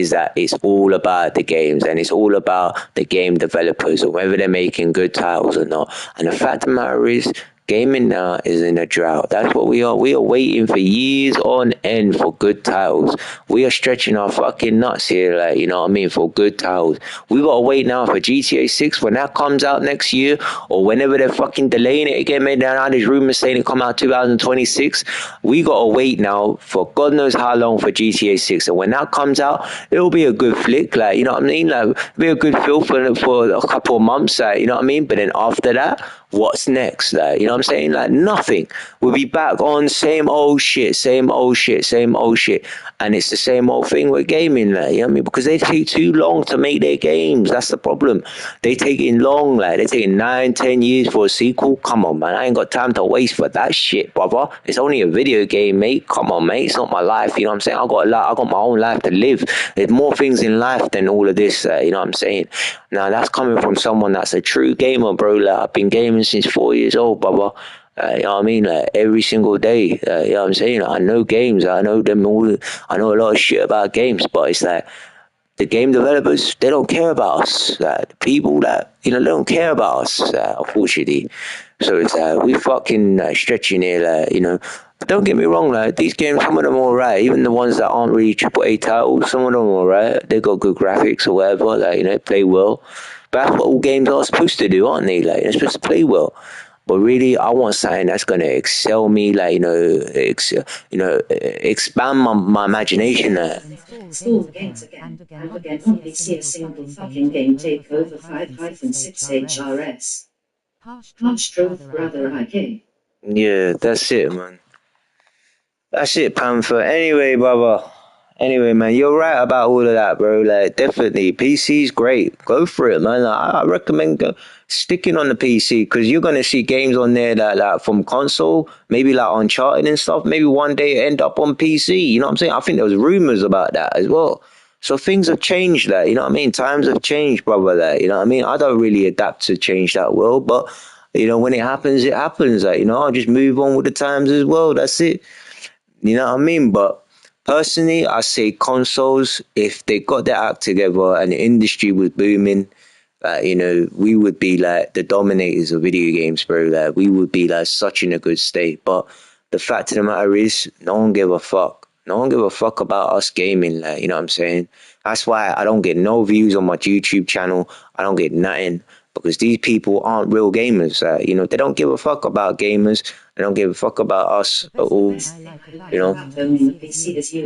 that it's all about the games, and it's all about the game developers, or whether they're making good titles or not. And the fact of the matter is, gaming now is in a drought. That's what we are. We are waiting for years on end for good titles. We are stretching our fucking nuts here, like, you know what I mean, for good titles. We gotta wait now for GTA 6 when that comes out next year, or whenever they're fucking delaying it again. Made now there's rumors saying it come out 2026. We gotta wait now for God knows how long for GTA 6, and when that comes out, it'll be a good flick, like, you know what I mean, like, be a good feel for a couple of months, like, you know what I mean. But then after that, what's next? Like, you know what I'm saying? Like, nothing. We'll be back on same old shit. And it's the same old thing with gaming, like, you know what I mean? Because they take too long to make their games. That's the problem. They taking long, like, they're taking 9-10 years for a sequel. Come on, man. I ain't got time to waste for that shit, brother. It's only a video game, mate. Come on, mate. It's not my life. You know what I'm saying? I got my own life to live. There's more things in life than all of this, you know what I'm saying? Now, that's coming from someone that's a true gamer, bro. Like, I've been gaming since 4 years old, brother. You know what I mean? Like, every single day. You know what I'm saying? I know games. I know them all. I know a lot of shit about games, but it's like, the game developers, they don't care about us. Like, the people that, you know, they don't care about us, unfortunately. So it's we fucking stretching here, like, you know. But don't get me wrong, like, these games, some of them are alright. Even the ones that aren't really AAA titles, some of them are alright. They got good graphics or whatever, like, you know, play well. But that's what all games are supposed to do, aren't they? Like, they're supposed to play well. But really, I want something that's gonna excel me, like, expand my imagination. Install games again and again only see a single fucking game take over 5-6 HRS. Harsh truth, brother IK. Yeah, that's it, man. That's it, Panther. Anyway, brother. Anyway, man, you're right about all of that, bro. Like, definitely, PC's great. Go for it, man. Like, I recommend sticking on the PC because you're gonna see games on there that, like, from console, maybe like Uncharted and stuff. Maybe one day end up on PC. You know what I'm saying? I think there was rumors about that as well. So things have changed, like, you know what I mean? Times have changed, brother. Like, you know what I mean? I don't really adapt to change that world, but you know, when it happens, it happens. Like, you know, I'll just move on with the times as well. That's it. You know what I mean? But personally, I say consoles, if they got their act together and the industry was booming, you know, we would be like the dominators of video games, bro. Like, we would be like such in a good state. But the fact of the matter is, no one give a fuck. No one give a fuck about us gaming, like, you know what I'm saying? That's why I don't get no views on my YouTube channel. I don't get nothing because these people aren't real gamers. You know, they don't give a fuck about gamers. They don't give a fuck about us at all. You know? About owning a PC is you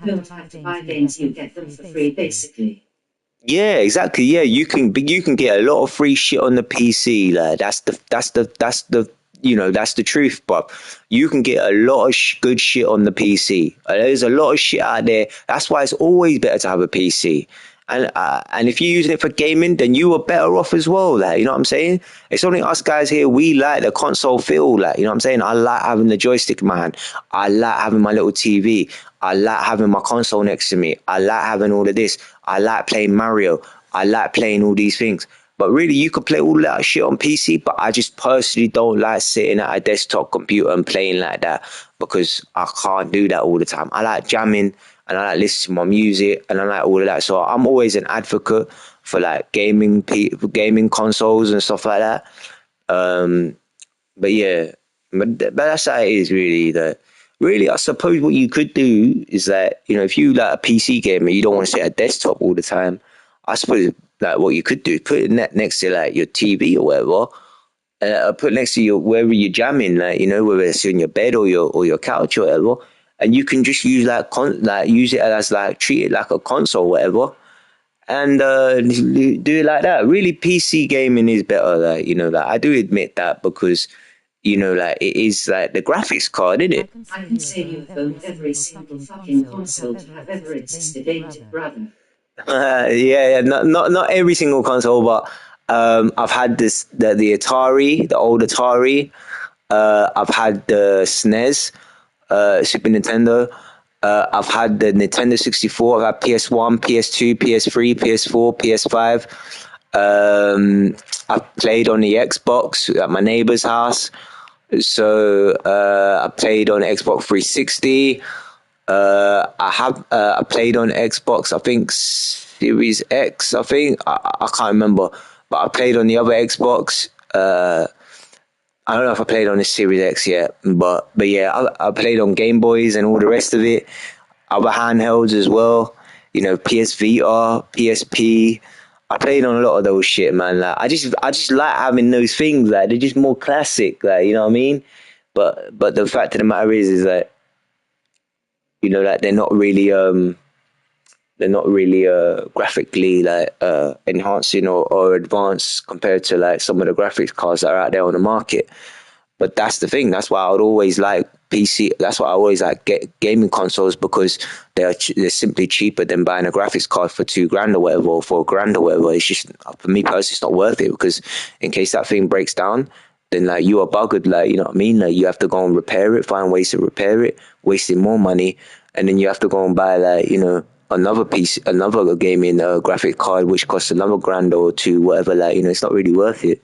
don't have to buy games, you get them for free basically. Yeah, exactly. Yeah, you can get a lot of free shit on the PC. Like, that's the you know, that's the truth. But you can get a lot of good shit on the PC. There's a lot of shit out there. That's why it's always better to have a PC. And if you're using it for gaming, then you are better off as well. Like, you know what I'm saying? It's only us guys here. We like the console feel. Like, you know what I'm saying? I like having the joystick in my hand. I like having my little TV. I like having my console next to me. I like having all of this. I like playing Mario. I like playing all these things. But really, you could play all that shit on PC, but I just personally don't like sitting at a desktop computer and playing like that because I can't do that all the time. I like jamming and I like listening to my music and I like all of that. So I'm always an advocate for like gaming consoles and stuff like that. But yeah, but that's how it is really. That really, I suppose what you could do is that, you know, if you like a PC gamer, you don't want to sit at a desktop all the time. I suppose like what you could do, put it next to like your TV or whatever. Put next to your wherever you're jamming, like, you know, whether it's in your bed or your couch or whatever, and you can just use use it as like treat it like a console or whatever, and do it like that. Really, PC gaming is better. Like, you know, like I do admit that because, you know, like it is like the graphics card, isn't it? I can say you've owned every single fucking console to have ever existed, ain't it, brother? Yeah, not every single console, but I've had the Atari, the old Atari. I've had the SNES, Super Nintendo. I've had the Nintendo 64. I've had PS1, PS2, PS3, PS4, PS5. I've played on the Xbox at my neighbor's house. So I played on Xbox 360. I played on Xbox, I think Series X, I can't remember, but I played on the other Xbox. I don't know if I played on the Series X yet, but yeah, I played on Game Boys and all the rest of it. Other handhelds as well, you know, PS Vita, PSP. I played on a lot of those shit, man. Like, I just like having those things. Like, they're just more classic. Like, you know what I mean? But the fact of the matter is that, you know, like they're not really graphically like enhancing or advanced compared to like some of the graphics cards that are out there on the market. But that's the thing. That's why I would always like PC. That's why I always like get gaming consoles, because they're simply cheaper than buying a graphics card for $2,000 or whatever, or for $1,000 or whatever. It's just, for me personally, it's not worth it, because in case that thing breaks down, then like you are buggered. Like, you know what I mean? Like, you have to go and repair it, find ways to repair it, wasting more money, and then you have to go and buy like, you know, another piece, another gaming graphic card, which costs another $1,000 or two, whatever. Like, you know, it's not really worth it.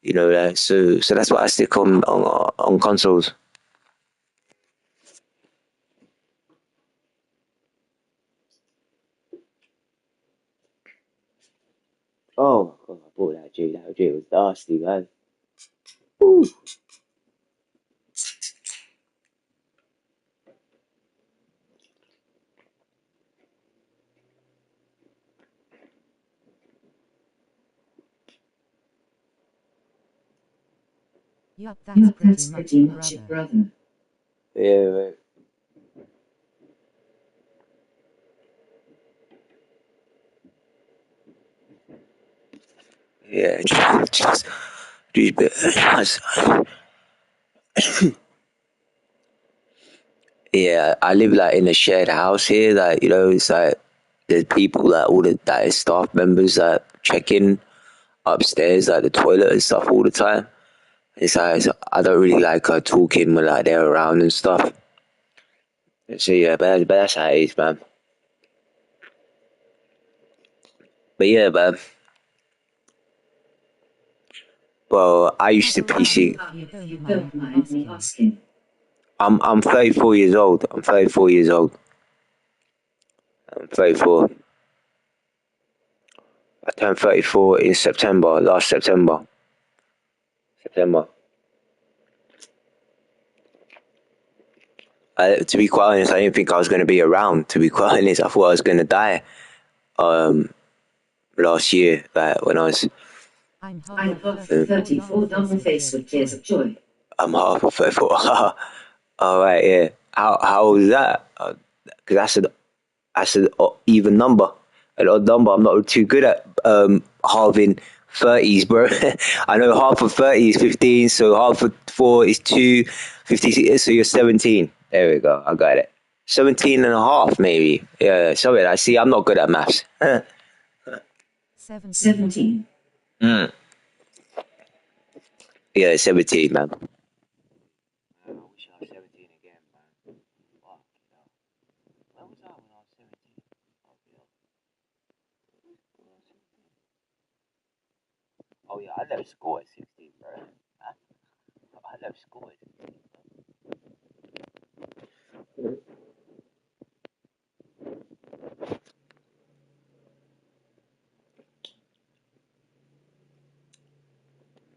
You know, so that's why I stick on consoles. Oh my god, I bought that G. That G was nasty, man. Ooh. Yup, that's pretty much it, brother. Yeah, right. Yeah, just yeah, I live like in a shared house here. Like, you know, it's like there's people like all the like staff members that check in upstairs, like the toilet and stuff all the time. It's like I don't really like talking when like they're around and stuff. So yeah, but that's how it is, man. But yeah, man. Well, I used to PC. If you don't mind me asking. I'm 34 years old. I'm 34 years old. I'm 34. I turned 34 in September, last September. To be quite honest, I didn't think I was going to be around. To be quite honest, I thought I was going to die last year, like when I was... I'm half of 34 double face with tears of joy. I'm half of 34. All right, yeah. How was that? Because that's an even number. An odd number. I'm not too good at halving 30s, bro. I know half of 30 is 15, so half of 4 is 2, 50, so you're 17. There we go. I got it. 17 and a half, maybe. Yeah, sorry. I see. I'm not good at maths. 17. Mm. Yeah, 17, man. I wish I was 17 again, man. Fuck, you know. Where was I when I was 17? Oh, yeah, I left school at 16, bro. I left school at 16.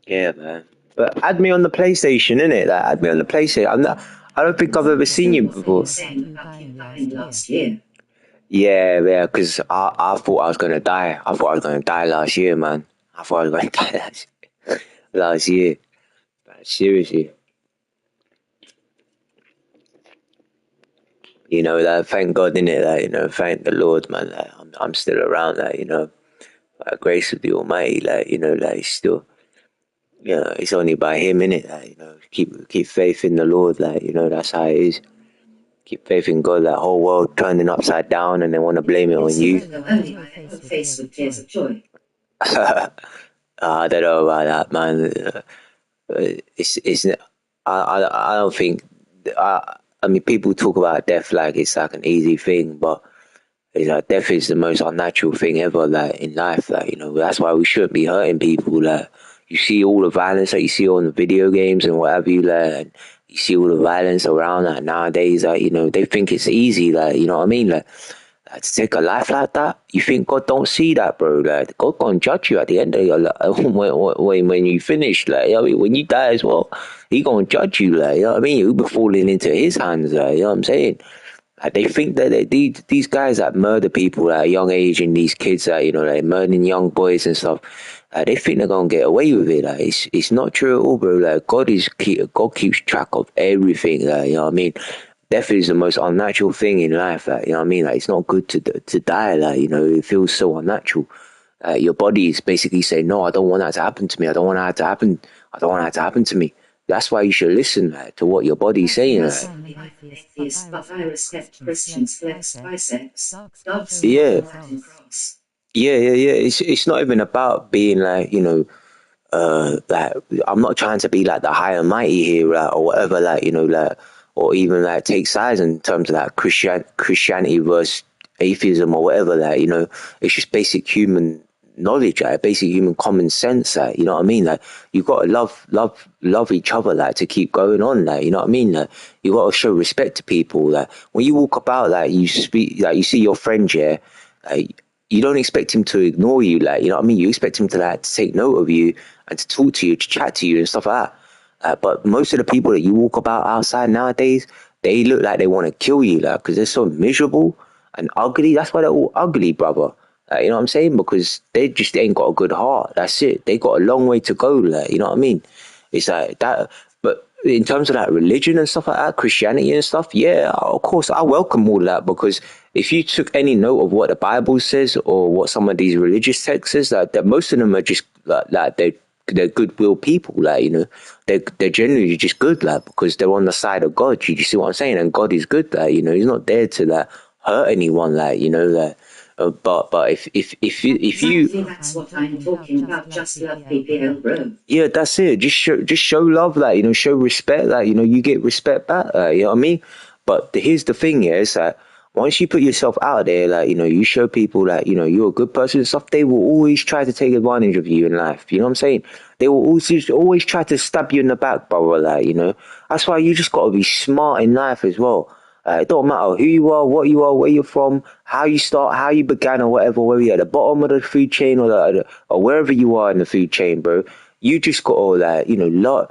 Yeah, man. But add me on the PlayStation, innit? Like, add me on the PlayStation. I don't think I've ever seen you before. Last year. Yeah, because I thought I was going to die. I thought I was going to die last year, man. I thought I was going to die last year. Like, seriously. You know, like, thank God, innit? Like, you know, thank the Lord, man. Like, I'm still around, like, you know, by grace of the Almighty, like, you know, like, still, you know, it's only by Him, innit? Like, you know, keep faith in the Lord, like, you know, that's how it is. Keep faith in God, that whole world turning upside down and they want to blame it on you. Face with tears of joy. I don't know about that, man. It's I don't think I mean people talk about death like it's like an easy thing, but it's like death is the most unnatural thing ever, like in life. Like, you know, that's why we shouldn't be hurting people. Like, you see all the violence that you see on the video games and whatever, you like, and you see all the violence around that nowadays. Like, you know, they think it's easy. Like, you know what I mean? Like to take a life like that, you think God don't see that, bro? Like, God gonna judge you at the end of your life when you finish. Like, you know what I mean? When you die as well, He gonna judge you. Like, you know what I mean? You'll be falling into His hands. Like, you know what I'm saying? Like, they think that these guys that murder people at a young age and these kids that, you know, like murdering young boys and stuff, they think they're gonna get away with it. Like, it's not true at all, bro. Like, God keeps track of everything. Like, you know what I mean? Death is the most unnatural thing in life. Like, you know what I mean? Like, it's not good to die. Like, you know, it feels so unnatural. Your body is basically saying, no, I don't want that to happen to me. I don't want that to happen. I don't want that to happen to me. That's why you should listen, like, to what your body's saying. Like. But I respect Christians flex biceps. Yeah. It's not even about being like, you know, like, I'm not trying to be like the high and mighty here, like, or whatever, like, you know, like, or even like take sides in terms of like Christianity versus atheism or whatever. Like, you know, it's just basic human knowledge, like basic human common sense. Like, you know what I mean? Like, you got to love each other, like, to keep going on. Like, you know what I mean? Like, you got to show respect to people. Like, when you walk about, like, you speak, like, you see your friend, yeah, like, you don't expect him to ignore you. Like, you know what I mean? You expect him to like to take note of you and to talk to you, to chat to you and stuff like that. But most of the people that you walk about outside nowadays, they look like they want to kill you, like, because they're so miserable and ugly. That's why they're all ugly, brother. You know what I'm saying? Because they just ain't got a good heart. That's it. They got a long way to go. Like, you know what I mean? It's like that. But in terms of like religion and stuff like that, Christianity and stuff, yeah, of course, I welcome all that, because if you took any note of what the Bible says or what some of these religious texts says, that most of them are just like they're goodwill people, like, you know, they're generally just good, like, because they're on the side of God. You see what I'm saying? And God is good, like, you know, he's not there to like hurt anyone, like, you know, like. But if you Exactly, that's what I'm talking about. Just love PPL, bro. yeah, that's it. Just show love, like, you know, show respect, like, you know, you get respect back, you know what I mean? But here's the thing, yeah, it's like once you put yourself out there, like, you know, you show people that, you know, you're a good person and stuff, they will always try to take advantage of you in life. You know what I'm saying? They will always try to stab you in the back, brother, like, you know. That's why you just gotta be smart in life as well. It don't matter who you are, what you are, where you're from, how you start, how you began, or whatever, whether you're at the bottom of the food chain or wherever you are in the food chain, bro. You just got to, like, you know,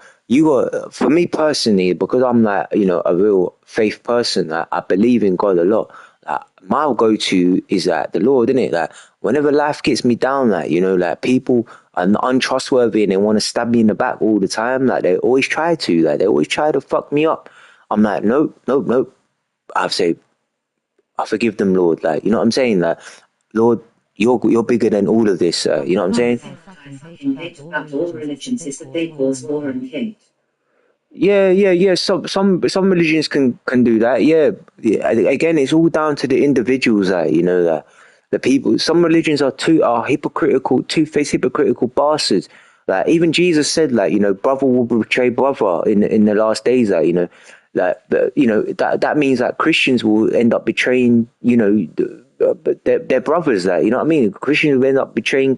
for me personally, because I'm, like, you know, a real faith person, like, I believe in God a lot. Like, my go-to is, like, the Lord, innit? Like, whenever life gets me down, like, you know, like, people are untrustworthy and they want to stab me in the back all the time. Like, they always try to fuck me up. I'm like, nope, nope, nope. I say, I forgive them, Lord. Like, you know what I'm saying? Like, Lord, you're bigger than all of this. You know what I'm saying? I fucking hate about all religions is that they cause war and hate. Yeah. Some religions can do that. Yeah. Again, it's all down to the individuals. You know, the people. Some religions are hypocritical, two-faced, hypocritical bastards. Like, even Jesus said, like, you know, brother will betray brother in the last days. Like, you know, you know, that means that Christians will end up betraying, you know, but they're brothers, like, you know what I mean? Christians will end up betraying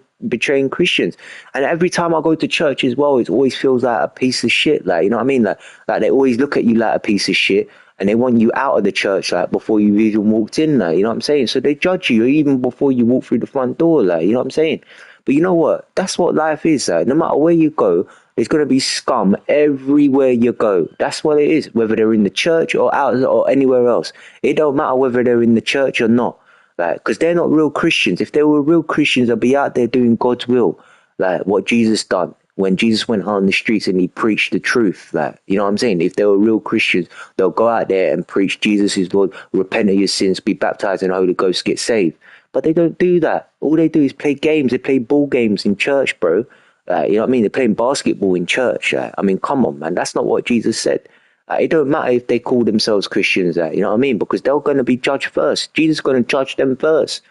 Christians. And every time I go to church as well, it always feels like a piece of shit, like, you know what I mean? Like they always look at you like a piece of shit, and they want you out of the church, like, before you even walked in, like, you know what I'm saying? So they judge you even before you walk through the front door, like, you know what I'm saying? But you know what? That's what life is, like. No matter where you go, there's going to be scum everywhere you go. That's what it is, whether they're in the church or out or anywhere else. It don't matter whether they're in the church or not. Like, because they're not real Christians. If they were real Christians, they'll be out there doing God's will, like what Jesus done when Jesus went out on the streets and he preached the truth. Like, you know what I'm saying? If they were real Christians, they'll go out there and preach Jesus is Lord, repent of your sins, be baptized in the Holy Ghost, get saved. But they don't do that. All they do is play games. They play ball games in church, bro. You know what I mean? They're playing basketball in church. I mean, come on, man. That's not what Jesus said. It don't matter if they call themselves Christians, you know what I mean? Because they're going to be judged first. Jesus is going to judge them first.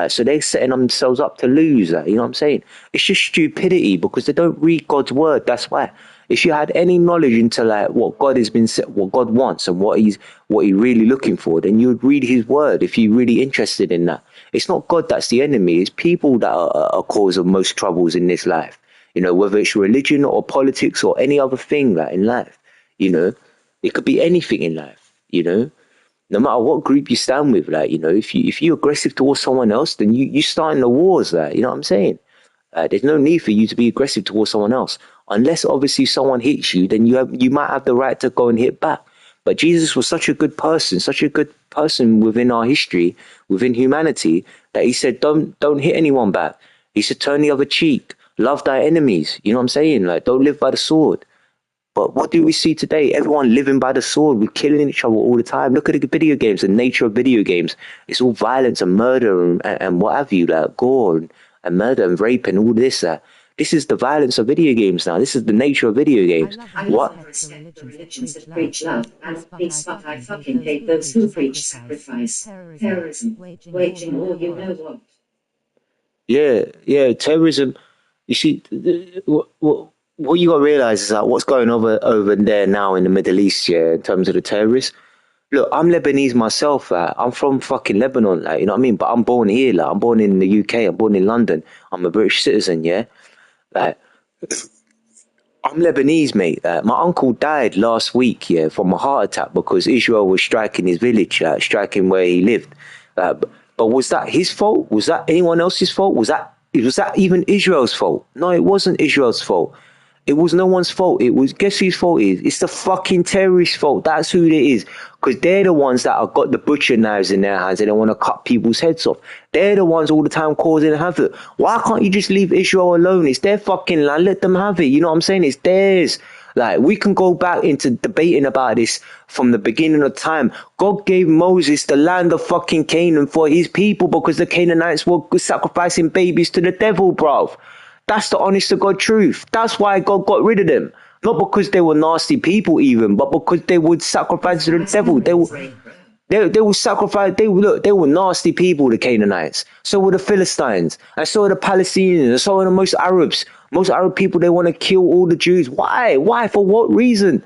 So they're setting themselves up to lose, you know what I'm saying? It's just stupidity because they don't read God's word. That's why. If you had any knowledge into, like, what God has been set, what God wants and what he's really looking for, then you would read his word if you're really interested in that. It's not God that's the enemy. It's people that are cause of most troubles in this life. You know, whether it's religion or politics or any other thing, like, in life, you know. It could be anything in life, you know. No matter what group you stand with, like, you know, if you're aggressive towards someone else, then you start in the wars, like, you know what I'm saying? There's no need for you to be aggressive towards someone else, unless obviously someone hits you. Then you might have the right to go and hit back. But Jesus was such a good person within our history, within humanity, that he said, don't hit anyone back. He said, turn the other cheek, love thy enemies. You know what I'm saying? Like, don't live by the sword. But what do we see today? Everyone living by the sword. We're killing each other all the time. Look at the video games, the nature of video games. It's all violence and murder and what have you, like gore and murder and rape and all this. This is the violence of video games now. This is the nature of video games. I love and respect the religions that preach love and peace, but I fucking hate those who preach sacrifice, terrorism, waging war, you know what? Yeah, terrorism. You see, what you got to realize is that what's going over there now in the Middle East, yeah, in terms of the terrorists. Look, I'm Lebanese myself. I'm from fucking Lebanon, like, you know what I mean? But I'm born here, like, I'm born in the UK. I'm born in London. I'm a British citizen, yeah. Like, I'm Lebanese, mate. My uncle died last week, yeah, from a heart attack because Israel was striking his village, striking where he lived. But was that his fault? Was that anyone else's fault? Was that even Israel's fault? No, it wasn't Israel's fault. It was no one's fault. It was, guess whose fault it is? It's the fucking terrorist fault. That's who it is. Because they're the ones that have got the butcher knives in their hands and they want to cut people's heads off. They're the ones all the time causing havoc. Why can't you just leave Israel alone? It's their fucking land. Let them have it. You know what I'm saying? It's theirs. Like, we can go back into debating about this from the beginning of time. God gave Moses the land of fucking Canaan for his people because the Canaanites were sacrificing babies to the devil, bruv. That's the honest to God truth. That's why God got rid of them. Not because they were nasty people even, but because they would sacrifice to the devil. They will sacrifice. They were nasty people, the Canaanites. So were the Philistines, and so were the Palestinians, and so were the most Arabs. Most Arab people, they want to kill all the Jews. Why? Why? For what reason?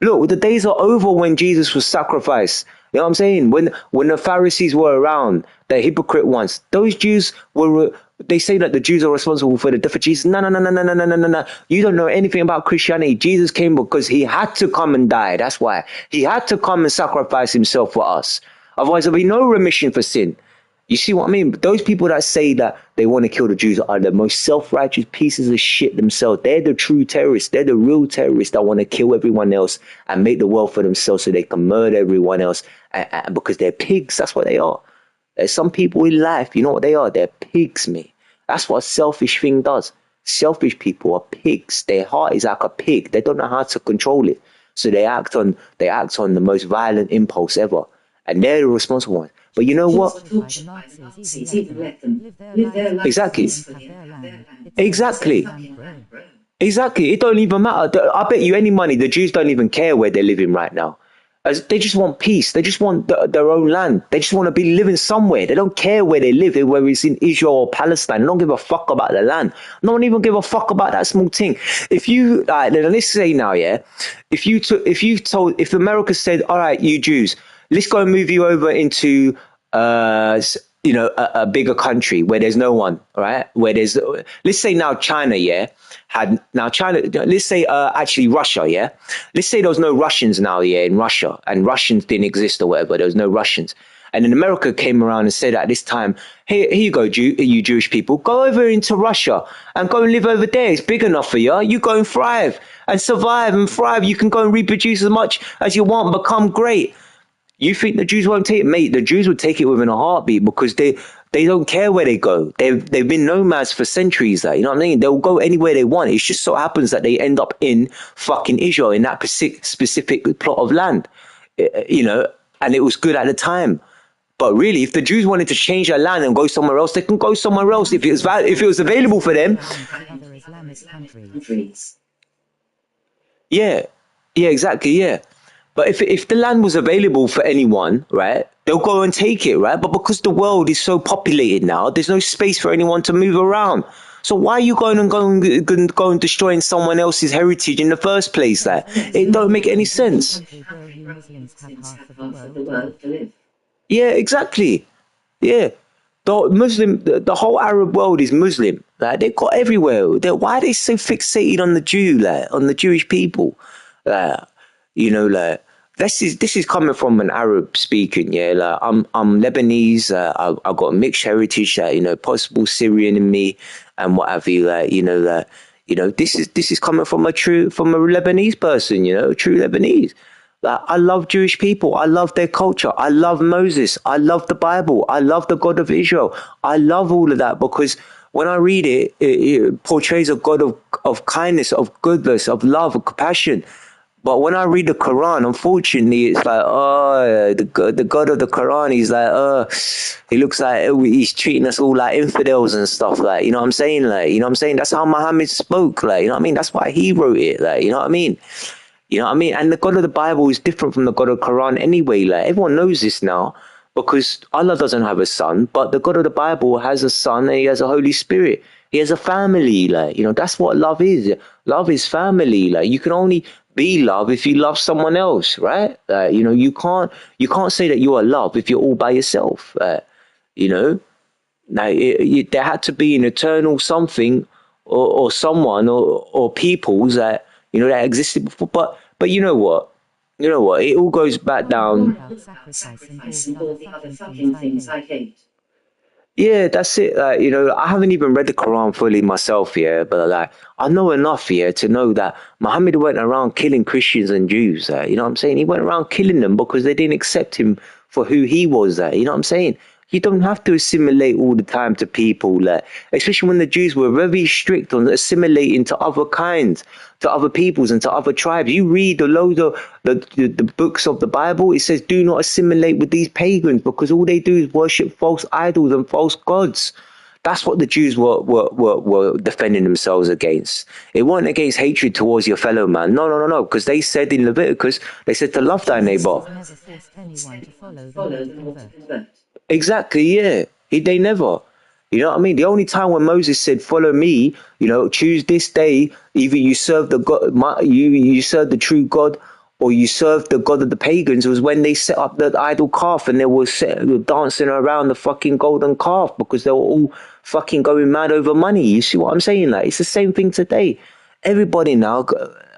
Look, the days are over when Jesus was sacrificed. You know what I'm saying? When the Pharisees were around, the hypocrite ones, those Jews were. They say that the Jews are responsible for the death of Jesus. No, no, no, no, no, no, no, no, no. You don't know anything about Christianity. Jesus came because he had to come and die. That's why. He had to come and sacrifice himself for us. Otherwise, there'll be no remission for sin. You see what I mean? Those people that say that they want to kill the Jews are the most self-righteous pieces of shit themselves. They're the true terrorists. They're the real terrorists that want to kill everyone else and make the world for themselves so they can murder everyone else because they're pigs. That's what they are. There's some people in life, you know what they are? They're pigs, mate. That's what a selfish thing does. Selfish people are pigs. Their heart is like a pig. They don't know how to control it. So they act on the most violent impulse ever. And they're the responsible ones. But you know what? Exactly. Exactly. Exactly. It don't even matter. I bet you any money, the Jews don't even care where they're living right now. They just want peace. They just want their own land. They just want to be living somewhere. They don't care where they live, whether it's in Israel or Palestine. They don't give a fuck about the land. No one even give a fuck about that small thing. If you, let's say now, yeah, if America said, all right, you Jews, let's go and move you over into, a bigger country where there's no one, all right? Let's say now China, yeah, let's say actually Russia, yeah? Let's say there was no Russians now, yeah, in Russia, and Russians didn't exist or whatever, there was no Russians. And then America came around and said at this time, here you go, you Jewish people, go over into Russia and go and live over there. It's big enough for you. You go and thrive and survive and thrive. You can go and reproduce as much as you want, become great. You think the Jews won't take it? Mate, the Jews would take it within a heartbeat because they don't care where they go. They've been nomads for centuries. You know what I mean? They'll go anywhere they want. It just so happens that they end up in fucking Israel, in that specific plot of land, and it was good at the time. But really, if the Jews wanted to change their land and go somewhere else, they can go somewhere else if it was available for them. Yeah, exactly, yeah. But if the land was available for anyone, right, they'll go and take it, right? But because the world is so populated now, there's no space for anyone to move around. So why are you going and destroying someone else's heritage in the first place? It don't make any sense. Yeah, exactly. Yeah. The whole Arab world is Muslim. They've got everywhere. Why are they so fixated on the Jew, on the Jewish people? This is coming from an Arab speaking, yeah. I'm Lebanese. I've got a mixed heritage, possible Syrian in me, and what have you. This is coming from a Lebanese person, a true Lebanese. I love Jewish people. I love their culture. I love Moses. I love the Bible. I love the God of Israel. I love all of that because when I read it, it portrays a God of kindness, of goodness, of love, of compassion. But when I read the Quran, unfortunately, it's like, the God of the Quran, he's like, he looks like he's treating us all like infidels and stuff. You know what I'm saying? That's how Muhammad spoke. You know what I mean? That's why he wrote it. You know what I mean? You know what I mean? And the God of the Bible is different from the God of the Quran anyway. Everyone knows this now because Allah doesn't have a son, but the God of the Bible has a son and he has a Holy Spirit. He has a family. That's what love is. Love is family. You can only be love if you love someone else, right? You can't say that you are love if you're all by yourself. There had to be an eternal something or someone or peoples that that existed before. But you know what? It all goes back down. Yeah, that's it. I haven't even read the Quran fully myself, yeah, but I know enough, yeah, to know that Muhammad went around killing Christians and Jews. You know what I'm saying? He went around killing them because they didn't accept him for who he was. You know what I'm saying? You don't have to assimilate all the time to people, especially when the Jews were very strict on assimilating to other kinds, to other peoples and to other tribes. You read the books of the Bible, it says do not assimilate with these pagans because all they do is worship false idols and false gods. That's what the Jews were defending themselves against. It wasn't against hatred towards your fellow man. No. Because they said in Leviticus, they said to love thy neighbor. Never forced anyone to follow the Lord to convert. Exactly, yeah. They never. You know what I mean? The only time when Moses said, "Follow me," choose this day. Either you serve the God, you serve the true God, or you serve the God of the pagans. Was when they set up the idol calf and they were dancing around the fucking golden calf because they were all fucking going mad over money. You see what I'm saying? Like, it's the same thing today. Everybody now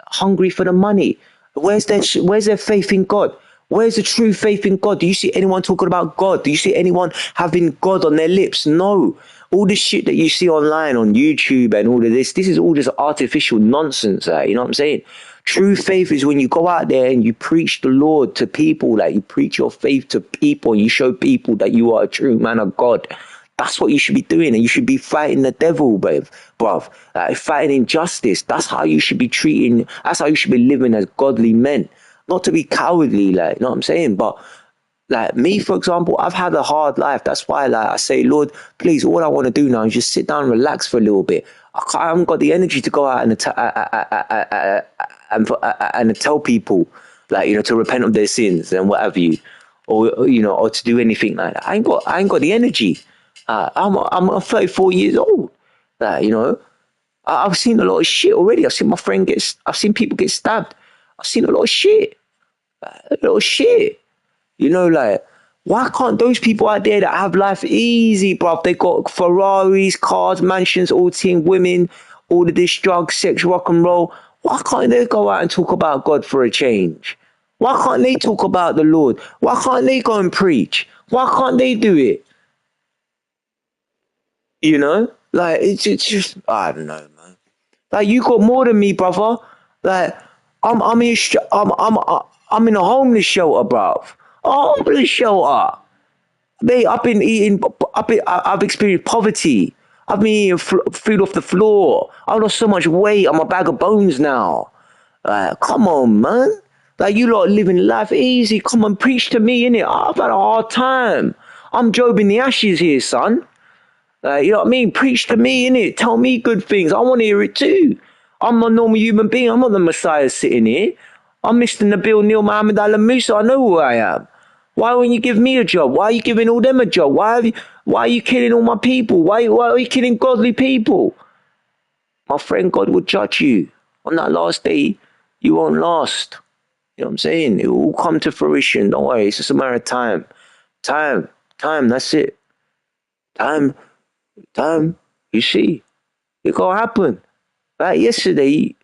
hungry for the money. Where's their faith in God? Where's the true faith in God? Do you see anyone talking about God? Do you see anyone having God on their lips? No. All this shit that you see online on YouTube and all of this is all just artificial nonsense. You know what I'm saying? True faith is when you go out there and you preach the Lord to people, like you preach your faith to people and you show people that you are a true man of God. That's what you should be doing, and you should be fighting the devil, bruv. Fighting injustice. That's how you should be treating, that's how you should be living as godly men. Not to be cowardly, like, you know what I'm saying? But, like, me, for example, I've had a hard life. That's why, like, I say, Lord, please, all I want to do now is just sit down and relax for a little bit. I haven't got the energy to go out and tell people, like, to repent of their sins and what have you, or to do anything like that. I ain't got the energy. I'm 34 years old. Like, I've seen a lot of shit already. I've seen people get stabbed. I've seen a lot of shit. Like, why can't those people out there that have life easy, bruv? They got Ferraris, cars, mansions, all team women, all of this drugs, sex, rock and roll. Why can't they go out and talk about God for a change? Why can't they talk about the Lord? Why can't they go and preach? Why can't they do it? Like, it's just, I don't know, man. Like, you got more than me, brother. Like, I'm in a homeless shelter, bruv. A homeless shelter. Mate, I've experienced poverty. I've been eating food off the floor. I've lost so much weight. I'm a bag of bones now. Like, come on, man. Like, you lot living life easy. Come on, preach to me, innit? I've had a hard time. I'm Job in the ashes here, son. You know what I mean? Preach to me, innit? Tell me good things. I want to hear it too. I'm a normal human being. I'm not the Messiah sitting here. I'm Mr. Nabil Neil Muhammad Al Musa. I know who I am. Why won't you give me a job? Why are you giving all them a job? Why are you killing all my people? Why are you killing godly people? My friend, God will judge you. On that last day, you won't last. You know what I'm saying? It will all come to fruition. Don't worry. It's just a matter of time. Time. That's it. Time. You see? It gonna happen. Like yesterday,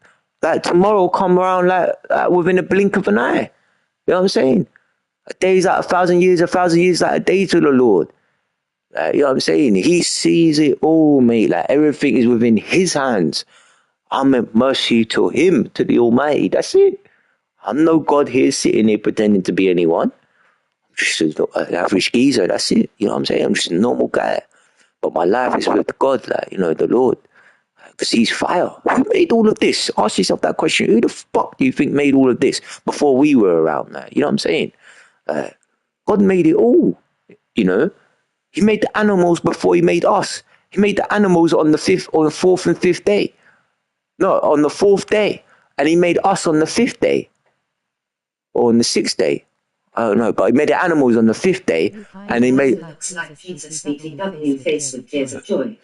like tomorrow come around like within a blink of an eye. You know what I'm saying? A day's like 1,000 years, 1,000 years like a day to the Lord. Like, you know what I'm saying? He sees it all, mate. Like, everything is within his hands. I'm in mercy to him, to the Almighty. That's it. I'm no God here sitting here pretending to be anyone. I'm just an average geezer. That's it. You know what I'm saying? I'm just a normal guy. But my life is with God, like, the Lord. Because he's fire. Who made all of this? Ask yourself that question. Who the fuck do you think made all of this before we were around? Like, you know what I'm saying? God made it all. He made the animals before he made us. He made the animals on the fourth and fifth day. No, on the fourth day. And he made us on the fifth day. Or on the sixth day. I don't know, but he made the animals on the fifth day, and he made. Looks like Jesus beating W face with tears of joy.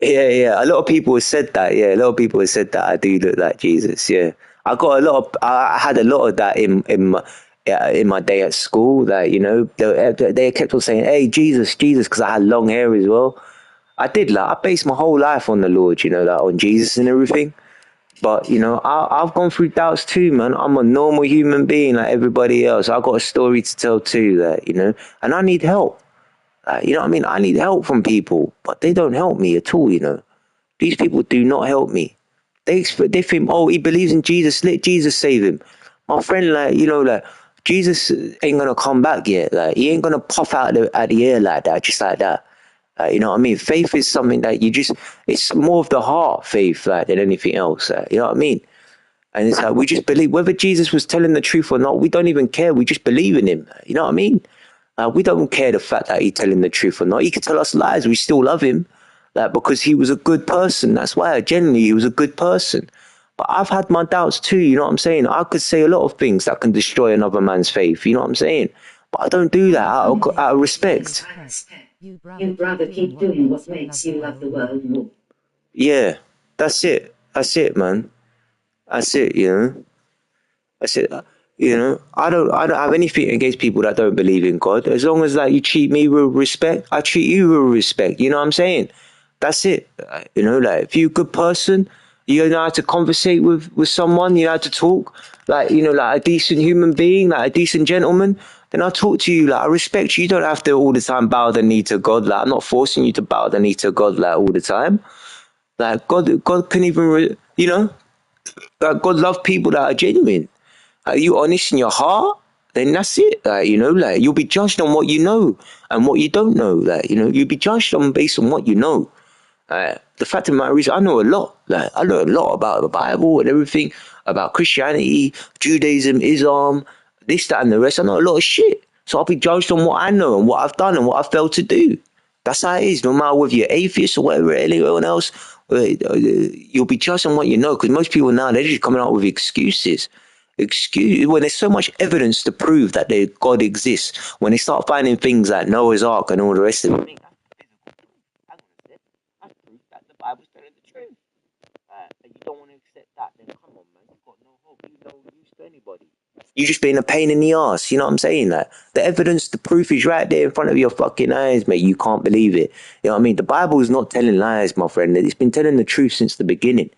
Yeah. A lot of people have said that. Yeah, a lot of people have said that I do look like Jesus. Yeah, I had a lot of that in my day at school. That they kept on saying, "Hey, Jesus," because I had long hair as well. I did I based my whole life on the Lord. Like on Jesus and everything. But, I've gone through doubts too, man. I'm a normal human being like everybody else. I've got a story to tell too, and I need help. You know what I mean? I need help from people, but they don't help me at all, These people do not help me. They think, oh, he believes in Jesus, let Jesus save him. My friend, Jesus ain't going to come back yet. Like, he ain't going to pop out at the air like that, just like that. You know what I mean? Faith is something that it's more of the heart faith than anything else. You know what I mean? And it's like, we just believe, whether Jesus was telling the truth or not, we don't even care. We just believe in him. You know what I mean? We don't care the fact that he's telling the truth or not. He could tell us lies. We still love him. like, because he was a good person. That's why, genuinely, he was a good person. But I've had my doubts too, you know what I'm saying? I could say a lot of things that can destroy another man's faith, you know what I'm saying? But I don't do that out of respect. You brother keep doing what makes you love the world more. Yeah, that's it. That's it, man. That's it, you know? That's it. You know, I don't have anything against people that don't believe in God. As long as like you treat me with respect, I treat you with respect. You know what I'm saying? That's it. You know, like if you're a good person, you know how to conversate with someone, you know how to talk, like, you know, like a decent human being, like a decent gentleman, then I'll talk to you. Like I respect you. You don't have to all the time bow the knee to God. Like I'm not forcing you to bow the knee to God like all the time. Like God can even, you know, like God love people that are genuine. Are you honest in your heart? Then that's it. Like, you know, like you'll be judged on what you know and what you don't know. Like, you know, you'll be judged on based on what you know. The fact of the matter is, I know a lot. Like, I know a lot about the Bible and everything, about Christianity, Judaism, Islam, this, that, and the rest. I know a lot of shit. So I'll be judged on what I know and what I've done and what I've failed to do. That's how it is. No matter whether you're atheist or whatever, anyone else, you'll be judged on what you know. Because most people now, they're just coming out with excuses. When there's so much evidence to prove that God exists, when they start finding things like Noah's Ark and all the rest of it, that's proof that the Bible's telling the truth. And you don't want to accept that, then come on, man. You've got no hope. You no use to anybody. You're just being a pain in the ass. You know what I'm saying? Like, the evidence, the proof is right there in front of your fucking eyes, mate. You can't believe it. You know what I mean? The Bible is not telling lies, my friend. It's been telling the truth since the beginning.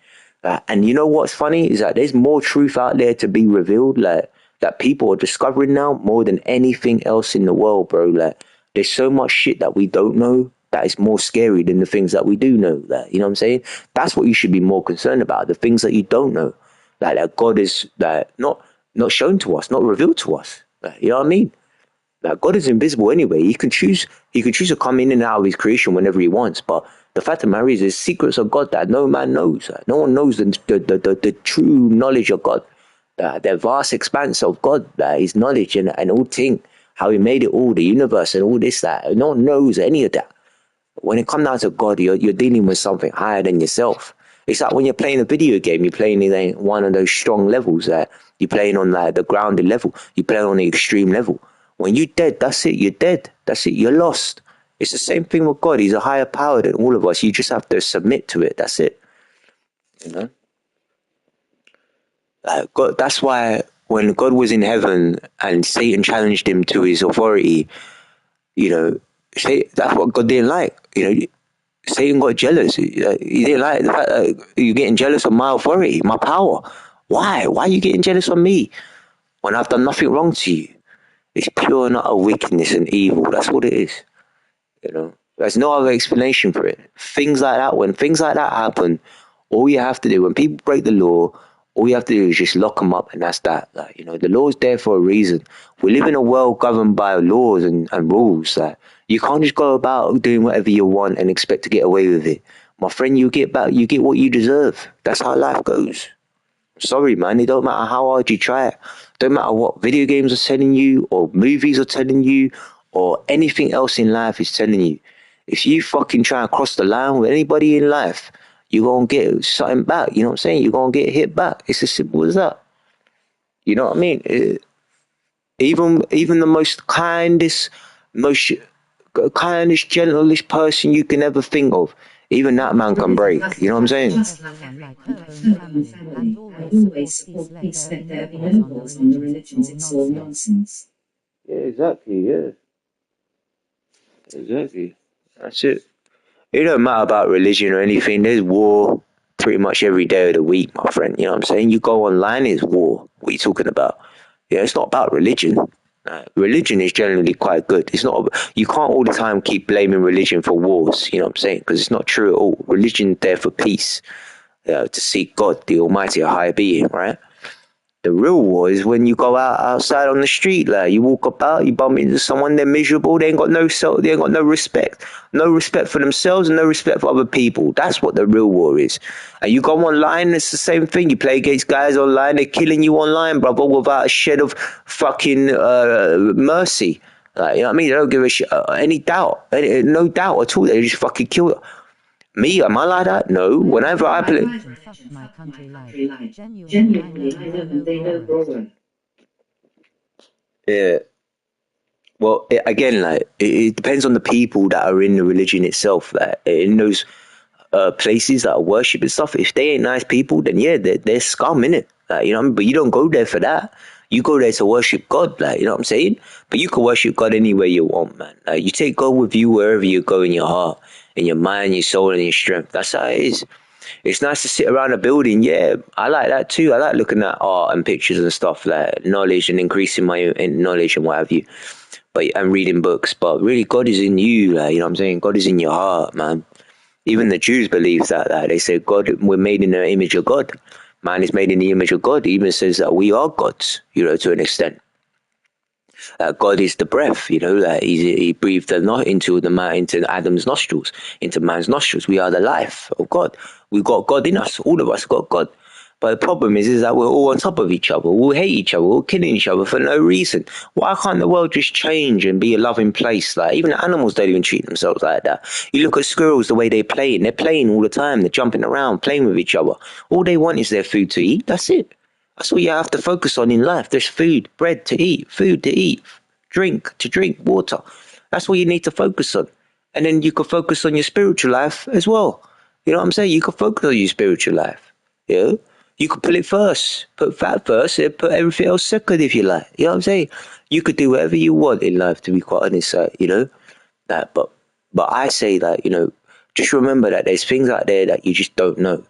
And you know what's funny is that there's more truth out there to be revealed, like that people are discovering now more than anything else in the world, bro. Like there's so much shit that we don't know that is more scary than the things that we do know. Like, you know what I'm saying? That's what you should be more concerned about, the things that you don't know. Like that God is like not shown to us, not revealed to us. Like, you know what I mean? Like God is invisible anyway. He can choose to come in and out of his creation whenever he wants. But the fact of the matter is, there's secrets of God that no man knows. No one knows the true knowledge of God. The vast expanse of God, his knowledge and all thing, how he made it all, the universe and all this, that. No one knows any of that. When it comes down to God, you're dealing with something higher than yourself. It's like when you're playing a video game, you're playing in one of those strong levels. You're playing on like the grounded level. You're playing on the extreme level. When you're dead, that's it. You're dead. That's it. You're lost. It's the same thing with God. He's a higher power than all of us. You just have to submit to it. That's it. You know? God, that's why when God was in heaven and Satan challenged him to his authority, you know, that's what God didn't like. You know, Satan got jealous. He didn't like the fact that you're getting jealous of my authority, my power. Why? Why are you getting jealous of me when I've done nothing wrong to you? It's pure and utter wickedness and evil. That's what it is. You know, there's no other explanation for it. Things like that, when things like that happen, all you have to do, when people break the law, all you have to do is just lock them up, and that's that. Like, you know, the law's there for a reason. We live in a world governed by laws and rules. Like, you can't just go about doing whatever you want and expect to get away with it. My friend, you get what you deserve. That's how life goes. Sorry, man. It don't matter how hard you try it. Don't matter what video games are telling you, or movies are telling you, or anything else in life is telling you. If you fucking try and cross the line with anybody in life, you're going to get something back. You know what I'm saying? You're going to get hit back. It's as simple as that. You know what I mean? Even the most kindest, gentlest person you can ever think of, even that man can break. You know what I'm saying? Always support peace, let there be no wars on the religions, it's all nonsense. Yeah, exactly, yeah. Exactly. That's it. It don't matter about religion or anything. There's war pretty much every day of the week, my friend. You know what I'm saying? You go online, it's war. What are you talking about? Yeah, it's not about religion. Religion is generally quite good. It's not. You can't all the time keep blaming religion for wars. You know what I'm saying? Because it's not true at all. Religion's there for peace, to seek God, the Almighty, a higher being, right? The real war is when you go outside on the street, like you walk about, you bump into someone, they're miserable, they ain't got no self, they ain't got no respect for themselves and no respect for other people. That's what the real war is. And you go online, it's the same thing. You play against guys online, they're killing you online, brother, without a shed of fucking mercy. Like, you know what I mean? They don't give a shit, any doubt, no doubt at all. They just fucking kill you. Me, am I like that? No. Whenever I play... My country life. Genuinely, I know they know Aurora. Yeah. Well, again, like, it depends on the people that are in the religion itself. Like, in those places that are worship and stuff, if they ain't nice people, then yeah, they're scum, innit? Like, you know what I mean? But you don't go there for that. You go there to worship God, like, you know what I'm saying? But you can worship God anywhere you want, man. Like, you take God with you wherever you go in your heart, in your mind, your soul, and your strength. That's how it is. It's nice to sit around a building, yeah. I like that too. I like looking at art and pictures and stuff, like knowledge and increasing my knowledge and what have you. But and reading books. But really, God is in you, like, you know what I'm saying? God is in your heart, man. Even the Jews believe that. Like, they say God, we're made in the image of God. Man is made in the image of God. It even says that we are gods, you know, to an extent. God is the breath, you know, like he breathed into Adam's nostrils, into man's nostrils. We are the life of God. We've got God in us. All of us got God. But the problem is that we're all on top of each other. We'll hate each other. We're killing each other for no reason. Why can't the world just change and be a loving place? Like, even animals don't even treat themselves like that. You look at squirrels, the way they're playing all the time. They're jumping around, playing with each other. All they want is their food to eat. That's it. That's what you have to focus on in life. There's food, bread to eat, drink to drink, water. That's what you need to focus on. And then you can focus on your spiritual life as well. You know what I'm saying? You can focus on your spiritual life. You know? You could put it first. Put that first and put everything else second if you like. You know what I'm saying? You could do whatever you want in life, to be quite honest, you know? That, but I say that, you know, just remember that there's things out there that you just don't know.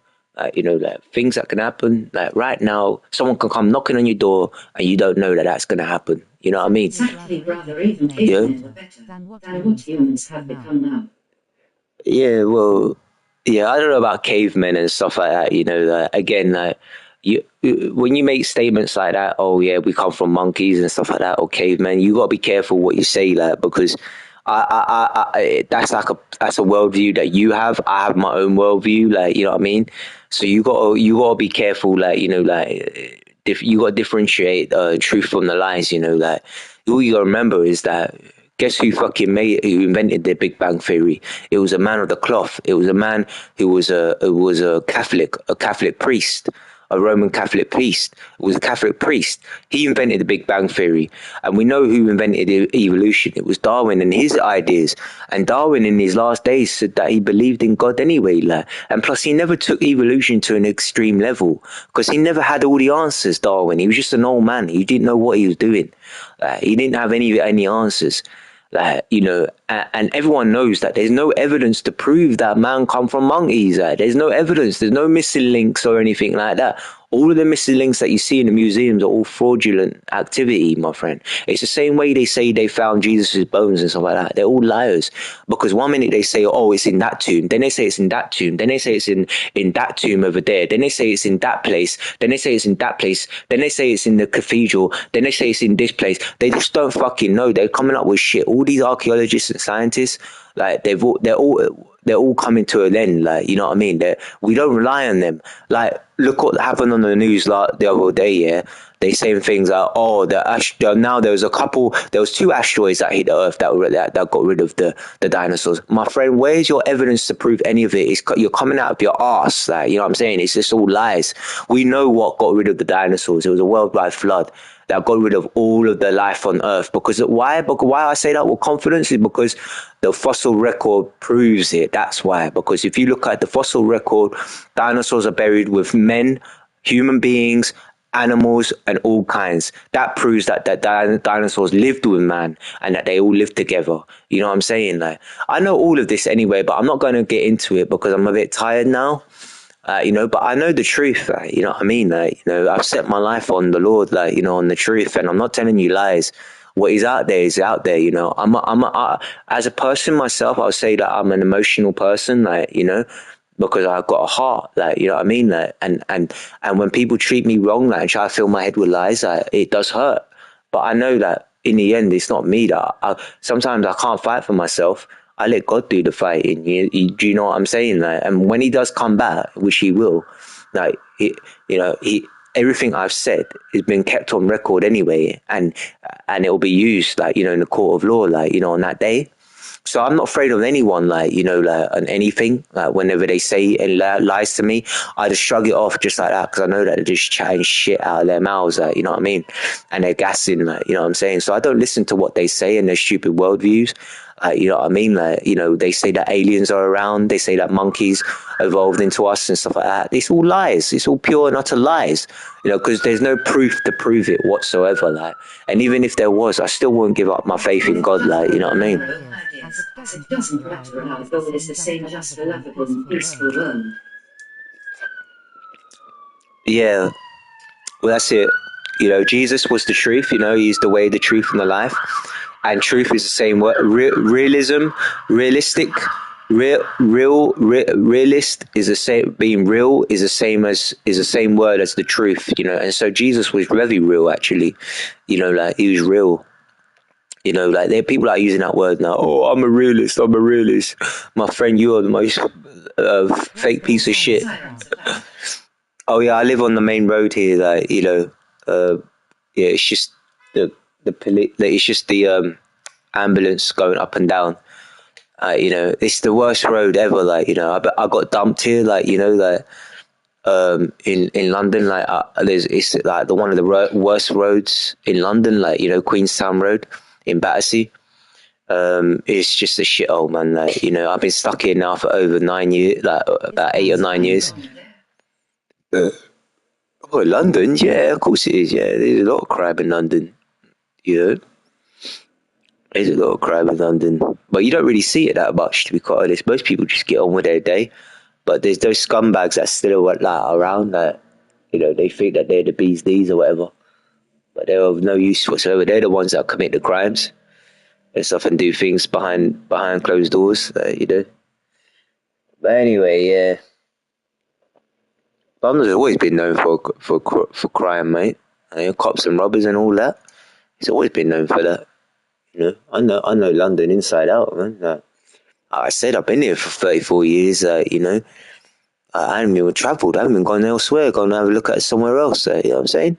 You know, like things that can happen. Like right now, someone can come knocking on your door and you don't know that that's going to happen. You know what I mean? Exactly, brother. Even cavemen were better than what humans have become now. Yeah, well, yeah, I don't know about cavemen and stuff like that. You know, again, when you make statements like that, oh yeah, we come from monkeys and stuff like that, or cavemen, you got to be careful what you say, like, because that's a worldview that you have. I have my own worldview, like, you know what I mean. So you gotta be careful, like, you know, like you gotta differentiate truth from the lies. You know, like all you gotta remember is that. Guess who who invented the Big Bang Theory? It was a man of the cloth. It was a man who was a Catholic priest, a Roman Catholic priest. It was a Catholic priest. He invented the Big Bang Theory. And we know who invented evolution. It was Darwin and his ideas. And Darwin in his last days said that he believed in God anyway. Like, and plus he never took evolution to an extreme level because he never had all the answers, Darwin. He was just an old man. He didn't know what he was doing. He didn't have any answers. You know, and everyone knows that there's no evidence to prove that man come from monkeys. There's no evidence. There's no missing links or anything like that. All of the missing links that you see in the museums are all fraudulent activity, my friend. It's the same way they say they found Jesus' bones and stuff like that. They're all liars. Because one minute they say, oh, it's in that tomb. Then they say it's in that tomb. Then they say it's in that tomb over there. Then they say it's in that place. Then they say it's in that place. Then they say it's in the cathedral. Then they say it's in this place. They just don't fucking know. They're coming up with shit. All these archaeologists and scientists, like, they're all coming to an end, like, you know what I mean? We don't rely on them. Like, look what happened on the news the other day, yeah? They saying things like, oh, now there was 2 asteroids that hit the Earth that got rid of the dinosaurs. My friend, where's your evidence to prove any of it? You're coming out of your arse, like, you know what I'm saying? It's just all lies. We know what got rid of the dinosaurs. It was a worldwide flood that got rid of all of the life on Earth. Because why I say that with confidence is because the fossil record proves it. That's why. Because if you look at the fossil record, dinosaurs are buried with men, human beings, animals, and all kinds. That proves that dinosaurs lived with man and that they all lived together. You know what I'm saying? Like, I know all of this anyway, but I'm not going to get into it because I'm a bit tired now. You know, but I know the truth, you know what I mean? Like, you know, I've set my life on the Lord, like, you know, on the truth, and I'm not telling you lies. What is out there, you know. As a person myself, I'll say that I'm an emotional person, like, you know, because I've got a heart, like, you know what I mean? Like, and when people treat me wrong, like, and try to fill my head with lies, like, it does hurt. But I know that in the end, it's not me that sometimes I can't fight for myself. I let God do the fighting. Do you know what I'm saying? Like, and when he does come back, which he will, like, everything I've said has been kept on record anyway, and it will be used, like, you know, in the court of law, like, you know, on that day. So I'm not afraid of anyone, like, you know, like, on anything. Like, whenever they say any lies to me, I just shrug it off just like that, because I know that they're just chatting shit out of their mouths, like, you know what I mean? And they're gassing, like, you know what I'm saying? So I don't listen to what they say and their stupid worldviews. You know what I mean? Like, you know, they say that aliens are around. They say that monkeys evolved into us and stuff like that. It's all lies. It's all pure and utter lies. You know, because there's no proof to prove it whatsoever. Like, and even if there was, I still won't give up my faith in God. Like, you know what I mean? As it doesn't matter, our goal is the same, just a lovable and peaceful world. Yeah. Well, that's it. You know, Jesus was the truth. You know, he's the way, the truth, and the life. And truth is the same word. Realism, realistic, realist is the same. Being real is the same word as the truth. You know, and so Jesus was very real, actually. You know, like, he was real. You know, like, there are people that are using that word now. Oh, I'm a realist. I'm a realist. My friend, you are the most fake piece of shit. Oh yeah, I live on the main road here. Like, you know, yeah, it's just it's just the ambulance going up and down. You know, it's the worst road ever. Like, you know, I got dumped here. Like, you know, like, in London, like, it's like one of the worst roads in London. Like, you know, Queenstown Road in Battersea. It's just a shithole, man. Like, you know, I've been stuck here now for over 9 years, like about 8 or 9 years. Oh, London, yeah, of course it is. Yeah, there's a lot of crime in London. You know, there's a lot of crime in London, but you don't really see it that much, to be quite honest. Most people just get on with their day. But there's those scumbags that still like around, that, you know, they think that they're the bee's knees or whatever, but they're of no use whatsoever. They're the ones that commit the crimes and stuff and do things behind closed doors, you know. But anyway, yeah. London's always been known for crime, mate. You know, cops and robbers and all that. It's always been known for that. You know, I know London inside out, man. Like I said, I've been here for 34 years. You know, I haven't even travelled. I haven't even gone elsewhere. Gone to have a look at it somewhere else. You know what I'm saying?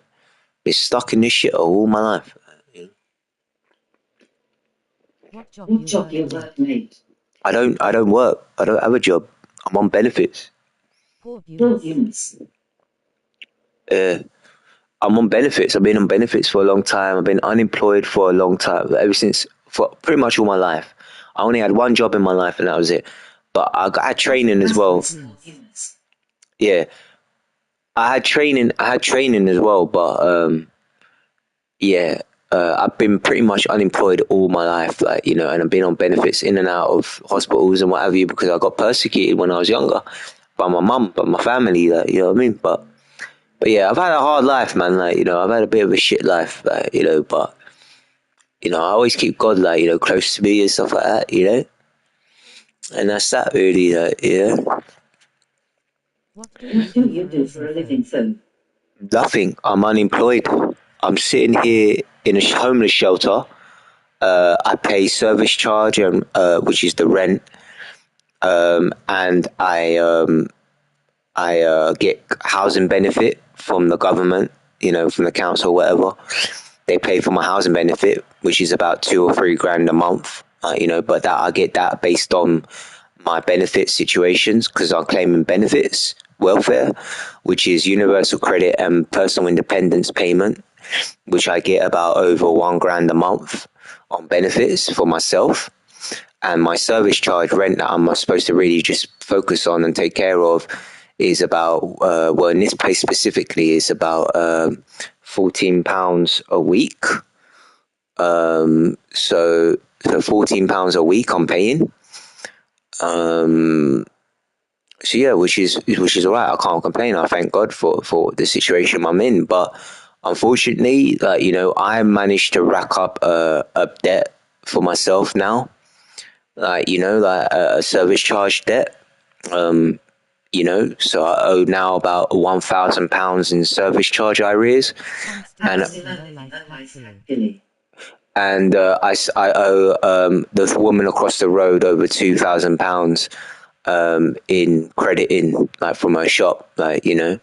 Been stuck in this shit all my life. You know? What job you work, mate? I don't work. I don't have a job. I'm on benefits. Poor humans. I'm on benefits. I've been on benefits for a long time. I've been unemployed for a long time, for pretty much all my life. I only had one job in my life, and that was it. But I had training as well. Yeah, I had training as well. But yeah, I've been pretty much unemployed all my life, like, you know, and I've been on benefits in and out of hospitals and what have you, because I got persecuted when I was younger by my mum, by my family, like, you know what I mean? But yeah, I've had a hard life, man. Like, you know, I've had a bit of a shit life, like, you know, but, you know, I always keep God, like, you know, close to me and stuff like that, you know? And that's that, really, like, you know? What do you do for a living, Phil? Nothing. I'm unemployed. I'm sitting here in a homeless shelter. I pay service charge, and which is the rent, and I get housing benefit from the government, you know, from the council or whatever. They pay for my housing benefit, which is about $2 or $3 grand a month, you know, but that I get that based on my benefit situations, because I'm claiming benefits, welfare, which is universal credit and personal independence payment, which I get about over $1 grand a month on benefits for myself. And my service charge rent that I'm supposed to really just focus on and take care of is about, well, in this place specifically, is about £14 a week. So £14 a week I'm paying. So yeah, which is all right. I can't complain. I thank God for the situation I'm in. But unfortunately, like, you know, I managed to rack up a debt for myself now. Like, you know, like a service charge debt. You know, so I owe now about £1,000 in service charge arrears, and I owe the woman across the road over £2,000 in credit in, like, from her shop, like, you know,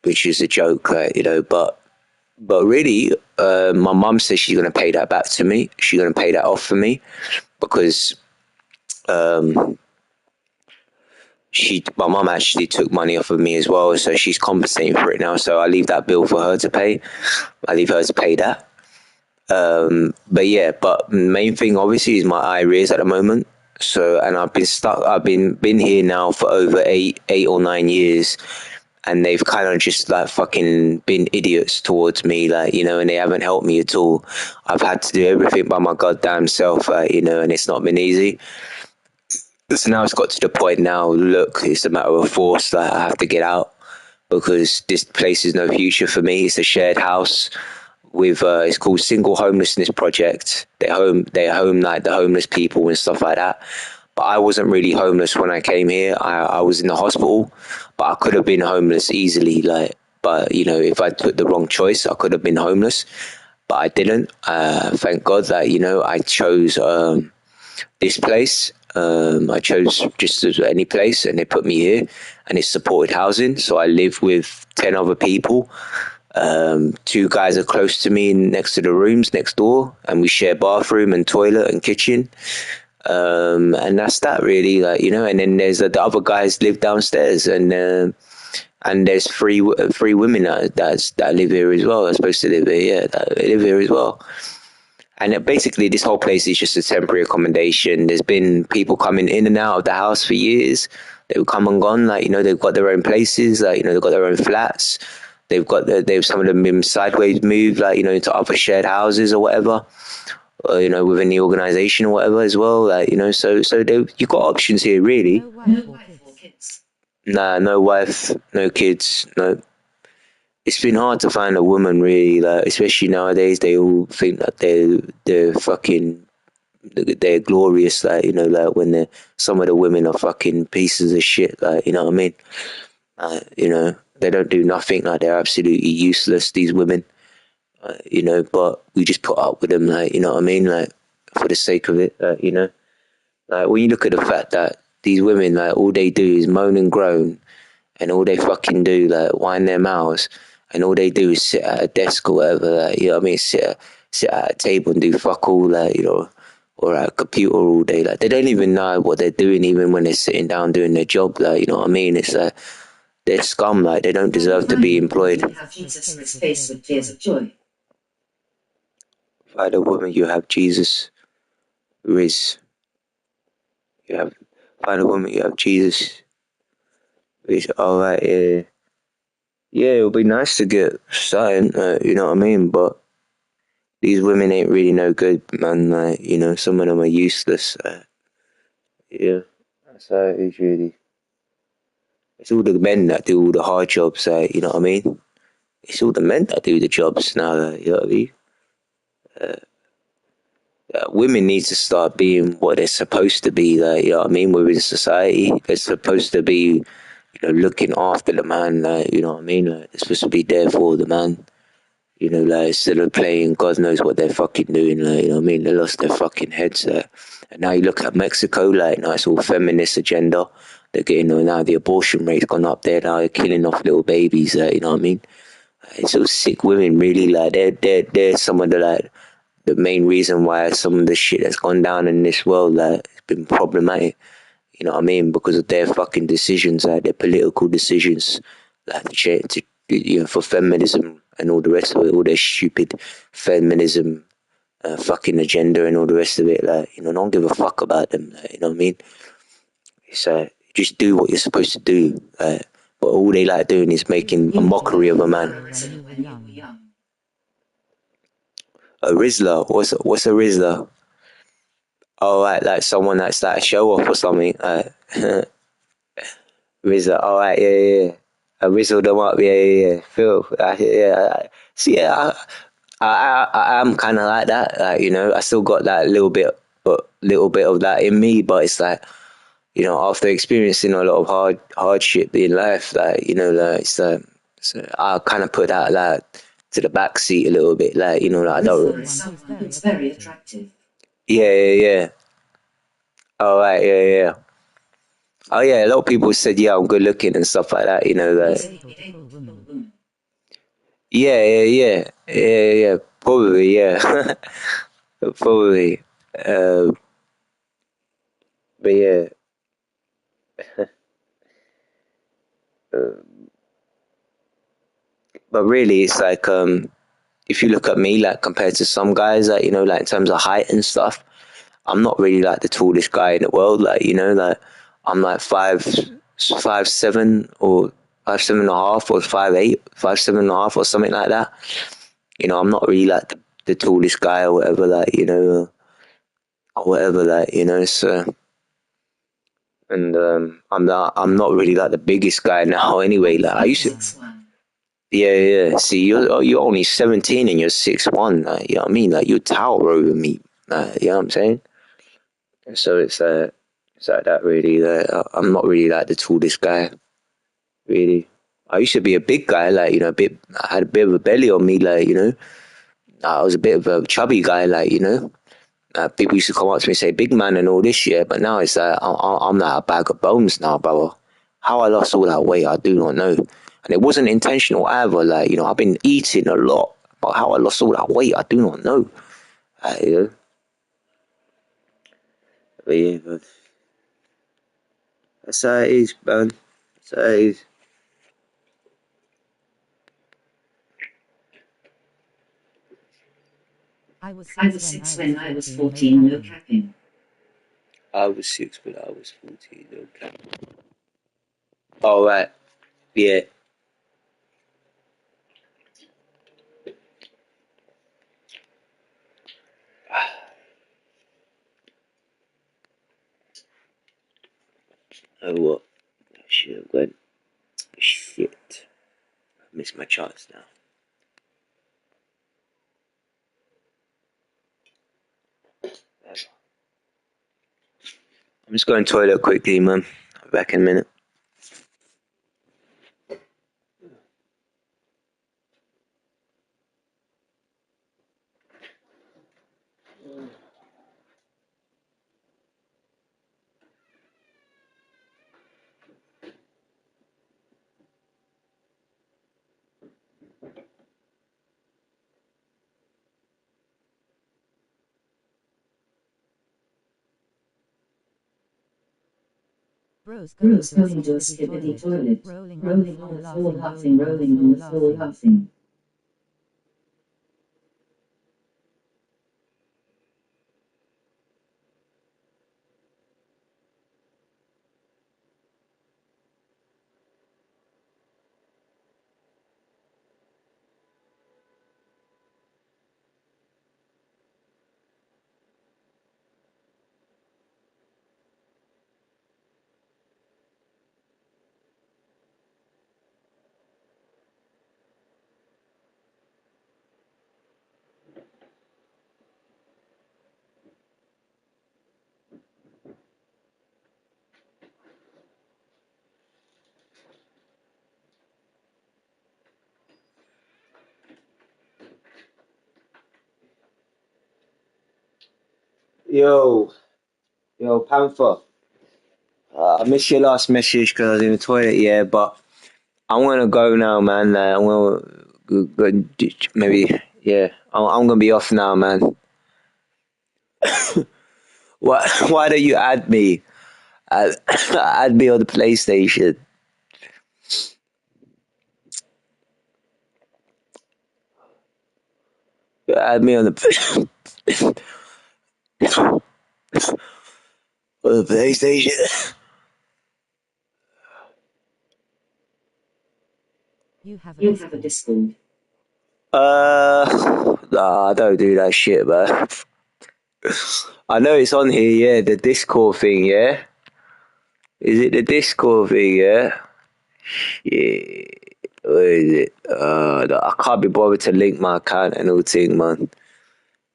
which is a joke, like, you know, but But really, my mum says she's going to pay that back to me. She's going to pay that off for me because my mum actually took money off of me as well, so she's compensating for it now. So I leave that bill for her to pay. I leave her to pay that. But yeah, but the main thing obviously is my arrears at the moment. So, and I've been stuck. I've been here now for over eight or 9 years, and they've kind of just like fucking been idiots towards me, like, you know, and they haven't helped me at all. I've had to do everything by my goddamn self, you know, and it's not been easy. So now it's got to the point now, look, it's a matter of force that I have to get out because this place is no future for me. It's a shared house with, it's called Single Homelessness Project. They home like the homeless people and stuff like that. But I wasn't really homeless when I came here. I was in the hospital, but I could have been homeless easily. Like, but you know, if I took the wrong choice, I could have been homeless, but I didn't. Thank God that, you know, I chose this place. I chose just as any place, and they put me here, and it's supported housing. So I live with 10 other people. 2 guys are close to me next to the rooms next door, and we share bathroom and toilet and kitchen. And that's that really, like, you know, and then there's the other guys live downstairs, and there's three women that live here as well. Are supposed to live here, yeah, that live here as well. And basically, this whole place is just a temporary accommodation. There's been people coming in and out of the house for years. They've come and gone, like, you know, they've got their own places, like, you know, they've got their own flats. They've some of them been sideways moved, like, you know, into other shared houses or whatever. You know, within the organisation or whatever as well, like, you know, so you've got options here, really. No wife or kids. Nah, no wife, no kids, no. It's been hard to find a woman, really, like, especially nowadays. They all think that they're fucking, they're glorious, like, you know, like when some of the women are fucking pieces of shit, like, you know what I mean? You know, they don't do nothing, like, they're absolutely useless, these women. You know, but we just put up with them, like, you know what I mean, like, for the sake of it, you know, like, when you look at the fact that these women, like, all they do is moan and groan, and all they fucking do, like, whine their mouths, and all they do is sit at a desk or whatever, like, you know what I mean, sit at a table and do fuck all, like, you know, or at a computer all day, like, they don't even know what they're doing, even when they're sitting down doing their job, like, you know what I mean, it's like, they're scum, like, they don't deserve to be employed. Have Jesus with face with tears of joy. Find a woman, you have Jesus. Riz. Find a woman, you have Jesus. Riz. Alright, yeah. Yeah, it would be nice to get something, you know what I mean? But these women ain't really no good, man. Like, you know, some of them are useless. Yeah, that's how it is, really. It's all the men that do all the hard jobs, you know what I mean? It's all the men that do the jobs now, you know what I mean? Women need to start being what they're supposed to be, like, you know what I mean, within society. They're supposed to be, you know, looking after the man, like, you know what I mean? Like, they're supposed to be there for the man, you know, like, instead of playing God knows what they're fucking doing, like, you know what I mean? They lost their fucking heads, and now you look at Mexico, like, now it's all feminist agenda. They're getting, now the abortion rate's gone up there, now they're killing off little babies, you know what I mean? It's all sick women, really, like, they're some of the, like, the main reason why some of the shit that's gone down in this world, like, it's been problematic, you know what I mean, because of their fucking decisions, like, their political decisions, like, you know, for feminism and all the rest of it, all their stupid feminism, fucking agenda and all the rest of it, like, you know, don't give a fuck about them, like, you know what I mean, it's, just do what you're supposed to do, but all they like doing is making a mockery of a man. A Rizzler? What's a Rizzler? Oh, right, like someone that's like a show off or something. Rizzler, all right, yeah. I rizzle them up, yeah. Phil, yeah. See, yeah, I'm kind of like that. Like, you know, I still got that little bit of that in me, but it's like, you know, after experiencing a lot of hardship in life, like, you know, like, so I kind of put that like to the back seat a little bit, like, you know, like, I don't. It's very attractive. Yeah. All right, yeah. Oh yeah, a lot of people said, yeah, I'm good looking and stuff like that, you know, like. Yeah. Probably, yeah. Probably. But yeah. But really, it's like if you look at me, like compared to some guys, like like in terms of height and stuff, I'm not really like the tallest guy in the world. Like like I'm like 5'7" or 5'7.5" or 5'8", 5'7.5" or something like that. I'm not really like the tallest guy or whatever. Like or whatever. Like so. And I'm not really like the biggest guy now. Anyway, like I used to. Yeah. See, you're only 17 and you're 6'1". Like, you know what I mean? Like you tower over me. You know what I'm saying? So it's like that really. Like, I'm not really like the tallest guy, really. I used to be a big guy, like a bit. I had a bit of a belly on me, like I was a bit of a chubby guy, like people used to come up to me and say big man and all this shit. But now it's like I'm like a bag of bones now, brother. How I lost all that weight, I do not know, and it wasn't intentional either. Like I've been eating a lot, but how I lost all that weight, I do not know. But yeah, but that's how it is, man. That's how it is. I was I was 6 when I was 14, no capping. I was 6, but I was 14. Okay. All right. Yeah. Oh what? Shit, I'm going. Shit. I missed my chance now. I'm just going to the toilet quickly, man. I'll be back in a minute. Bros Bruce going going to a skibbity skibbity toilet, toilet, rolling rolling on the floor laughing, rolling on the floor laughing. Yo, Panther. I missed your last message because I was in the toilet, yeah, but I'm going to go now, man. I'm going to go, maybe, yeah. I'm going to be off now, man. Why don't you add me? Add me on the PlayStation. Add me on the on the PlayStation. You have You have a Discord. Nah, I don't do that shit, man. I know it's on here, yeah, the Discord thing, yeah? Is it the Discord thing, yeah? Yeah. Where is it? No, I can't be bothered to link my account and all thing, man.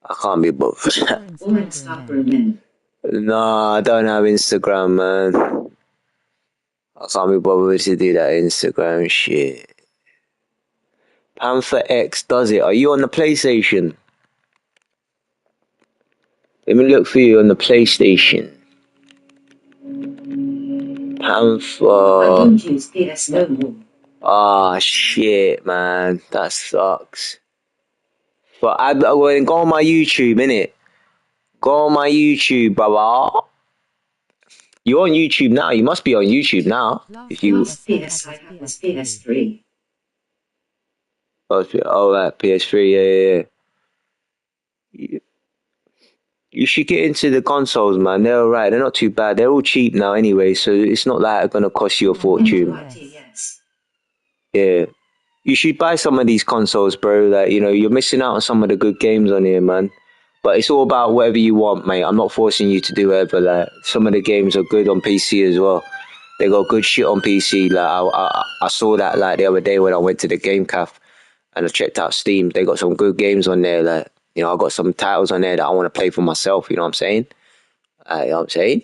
I can't be bothered. Or Instagram men. Nah, I don't have Instagram, man. I can't be bothered to do that Instagram shit. Panther X does it. Are you on the PlayStation? Let me look for you on the PlayStation. I Panther. don't use PS no more. Ah, shit, man. That sucks. But well, then go on my YouTube, innit? Go on my YouTube, brother. You're on YouTube now. You must be on YouTube now. If you... Last PS I had was PS3. Oh, that PS3, yeah. You should get into the consoles, man. They're alright. They're not too bad. They're all cheap now anyway, so it's not like it's gonna cost you a fortune. Yes. Yeah. You should buy some of these consoles, bro. Like, you know, you're missing out on some of the good games on here, man. But it's all about whatever you want, mate. I'm not forcing you to do whatever. Like, some of the games are good on PC as well. They got good shit on PC. Like, I saw that like the other day when I went to the Game Cafe and I checked out Steam. They got some good games on there. Like, you know, I got some titles on there that I want to play for myself. You know what I'm saying? You know what I'm saying?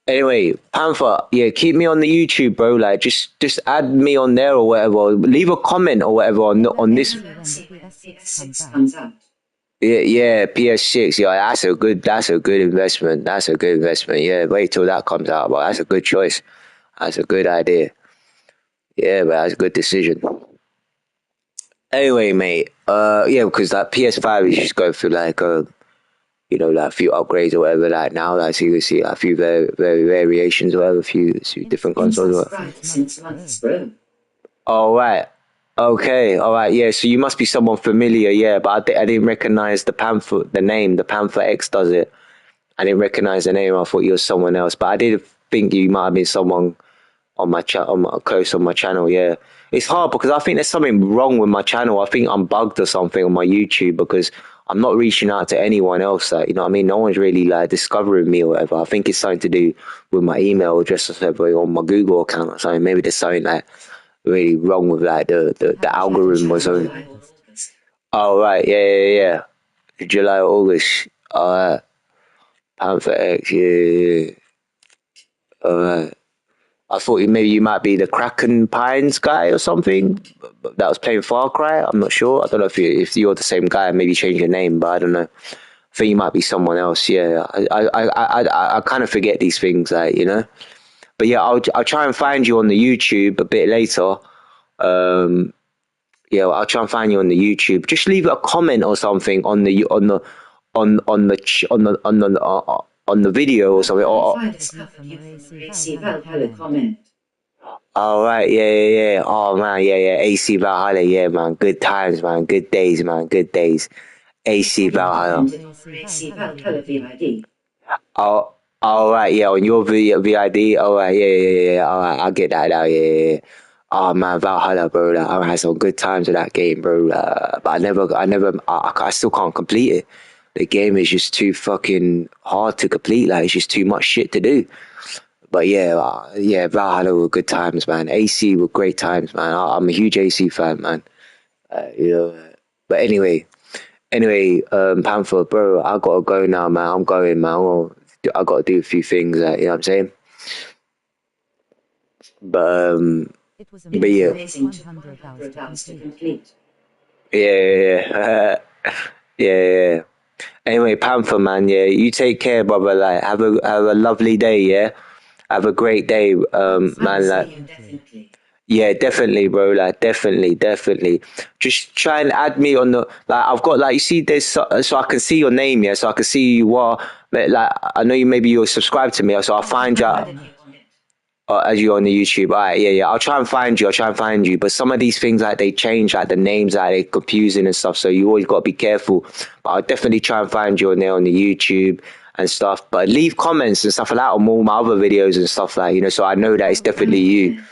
Anyway, Panther, yeah, keep me on the YouTube, bro. Like, just add me on there or whatever. Leave a comment or whatever on this. PS6 comes out. Yeah, PS6. Yeah, that's a good investment. That's a good investment. Yeah, wait till that comes out, but that's a good choice. That's a good idea. Yeah, but that's a good decision. Anyway, mate. Yeah, because that PS5 is just going through like you know, like a few upgrades or whatever. Like now, like so you can see a few variations or whatever, a few different consoles. Since months, bro. All right. Okay. All right. Yeah. So you must be someone familiar. Yeah, but I didn't recognize the Panther, the name. The Panther X does it. I didn't recognize the name. I thought you were someone else, but I did think you might have been someone on my chat, close on my channel. Yeah, it's hard because I think there's something wrong with my channel. I think I'm bugged or something on my YouTube because I'm not reaching out to anyone else. Like, you know what I mean? No one's really like discovering me or whatever. I think it's something to do with my email address or something on my Google account or something. Maybe there's something like really wrong with like the algorithm or something. Oh right, yeah. July, August. Panther X, yeah. Alright. I thought maybe you might be the Kraken Pines guy or something that was playing Far Cry. I'm not sure. I don't know if you're the same guy. Maybe change your name, but I don't know. I think you might be someone else. Yeah, I kind of forget these things, like, you know. But yeah, I'll try and find you on the YouTube a bit later. Yeah, I'll try and find you on the YouTube. Just leave a comment or something on the video or something. All right, yeah. Oh man, yeah. AC Valhalla, yeah, man. Good times, man. Good days, man. Good days. AC Valhalla. Oh, all right, yeah. On your VID. All right, yeah. All right, I'll get that out. Yeah. Oh man, Valhalla, bro. Like, I had some good times with that game, bro. But I still can't complete it. The game is just too fucking hard to complete. Like, it's just too much shit to do. But yeah, Valhalla were good times, man. AC were great times, man. I'm a huge AC fan, man. You know. But anyway, Panther, bro, I gotta go now, man. I'm going, man. I gotta do a few things, you know what I'm saying? But yeah. Yeah. Anyway, Panther, man, yeah, you take care, brother. Like, have a lovely day, yeah. Have a great day, man. Like, yeah, definitely, bro. Like, definitely. Just try and add me on the like. I've got like you see this, so I can see your name, yeah. So I can see you are. Like, I know you're subscribed to me, so I'll find you. As you on the YouTube, all right, yeah. I'll try and find you. But some of these things, like, they change, like the names, like, they're confusing and stuff. So you always got to be careful. But I'll definitely try and find you on there on the YouTube and stuff. But leave comments and stuff like that on all my other videos and stuff, like, you know, so I know that it's definitely you.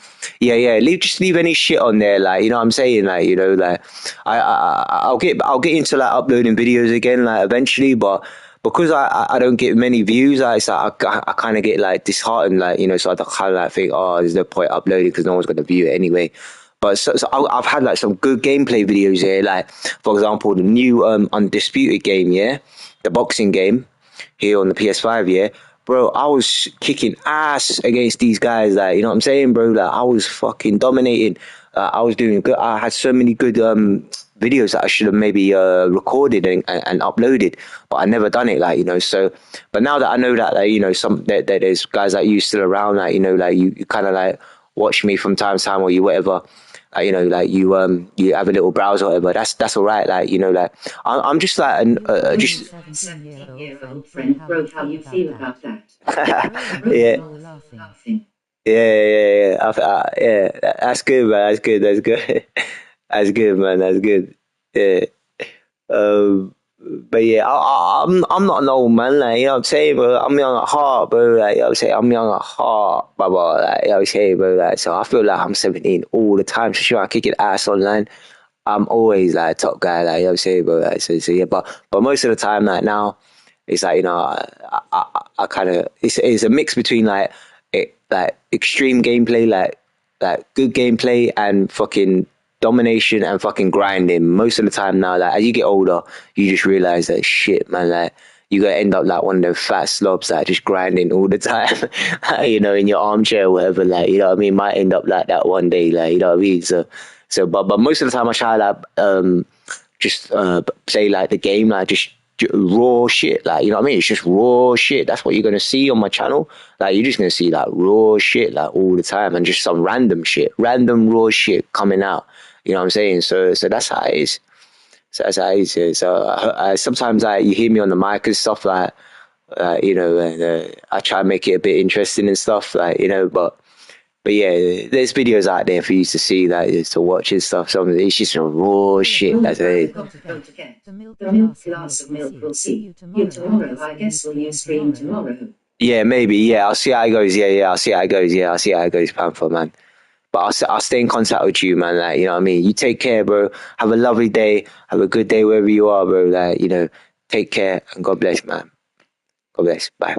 Yeah. Leave any shit on there, like, you know what I'm saying, like, you know, like, I'll get into like uploading videos again, like, eventually, but because I don't get many views, I kind of get like disheartened, like, you know, so I kind of like think, oh, there's no point uploading because no one's going to view it anyway. But so I've had like some good gameplay videos here, like, for example, the new Undisputed game, yeah, the boxing game here on the PS5, yeah. Bro, I was kicking ass against these guys, like, you know what I'm saying, bro? Like, I was fucking dominating. I was doing good. I had so many good videos that I should have maybe recorded and uploaded, but I never done it, like, you know. So, but now that I know that, like, you know, that there's guys like you still around, like, you know, like you kind of like watch me from time to time or you whatever. Like, you know, like you have a little browse or whatever. That's all right. Like, you know, like I'm just like just 17-year-old friend, bro, how you feel about that? yeah. Laughing. Yeah. That's good, man. That's good. That's good. That's good, man. That's good. Yeah. But yeah, I'm not an old man, like, you know what I'm saying, bro. I'm young at heart, bro. Like, you know what I'm saying, I'm young at heart, bro. Like, you know what I'm saying, bro. Like, so I feel like I'm 17 all the time. So sure, I kick it ass online. I'm always like a top guy, like, you know what I'm saying, bro. Like, so yeah, but most of the time, like now, it's like, you know, I kind of it's a mix between like like extreme gameplay, like good gameplay and fucking domination and fucking grinding. Most of the time now, like as you get older, you just realize that shit, man, like you gotta end up like one of them fat slobs, like just grinding all the time, you know, in your armchair or whatever, like, you know what I mean, might end up like that one day, like, you know what I mean. So but most of the time I try like just play like the game, like just raw shit, like, you know what I mean, it's just raw shit. That's what you're gonna see on my channel. Like, you're just gonna see like raw shit like all the time, and just some random raw shit coming out, you know what I'm saying. So that's how it is. So that's how it is. Yeah. So I sometimes like you hear me on the mic and stuff, like you know, and I try to make it a bit interesting and stuff, like, you know, but yeah, there's videos out there for you to see, that is to watch and stuff. So it's just raw shit. That's it. Don't forget, the milk glass of milk will see you tomorrow. I guess will you stream tomorrow? Yeah, maybe. Yeah, I'll see how it goes. Yeah, I'll see how it goes. Yeah, I'll see how it goes, Panther, man. But I'll stay in contact with you, man. Like, you know what I mean? You take care, bro. Have a lovely day. Have a good day wherever you are, bro. Like, you know, take care and God bless, man. God bless. Bye.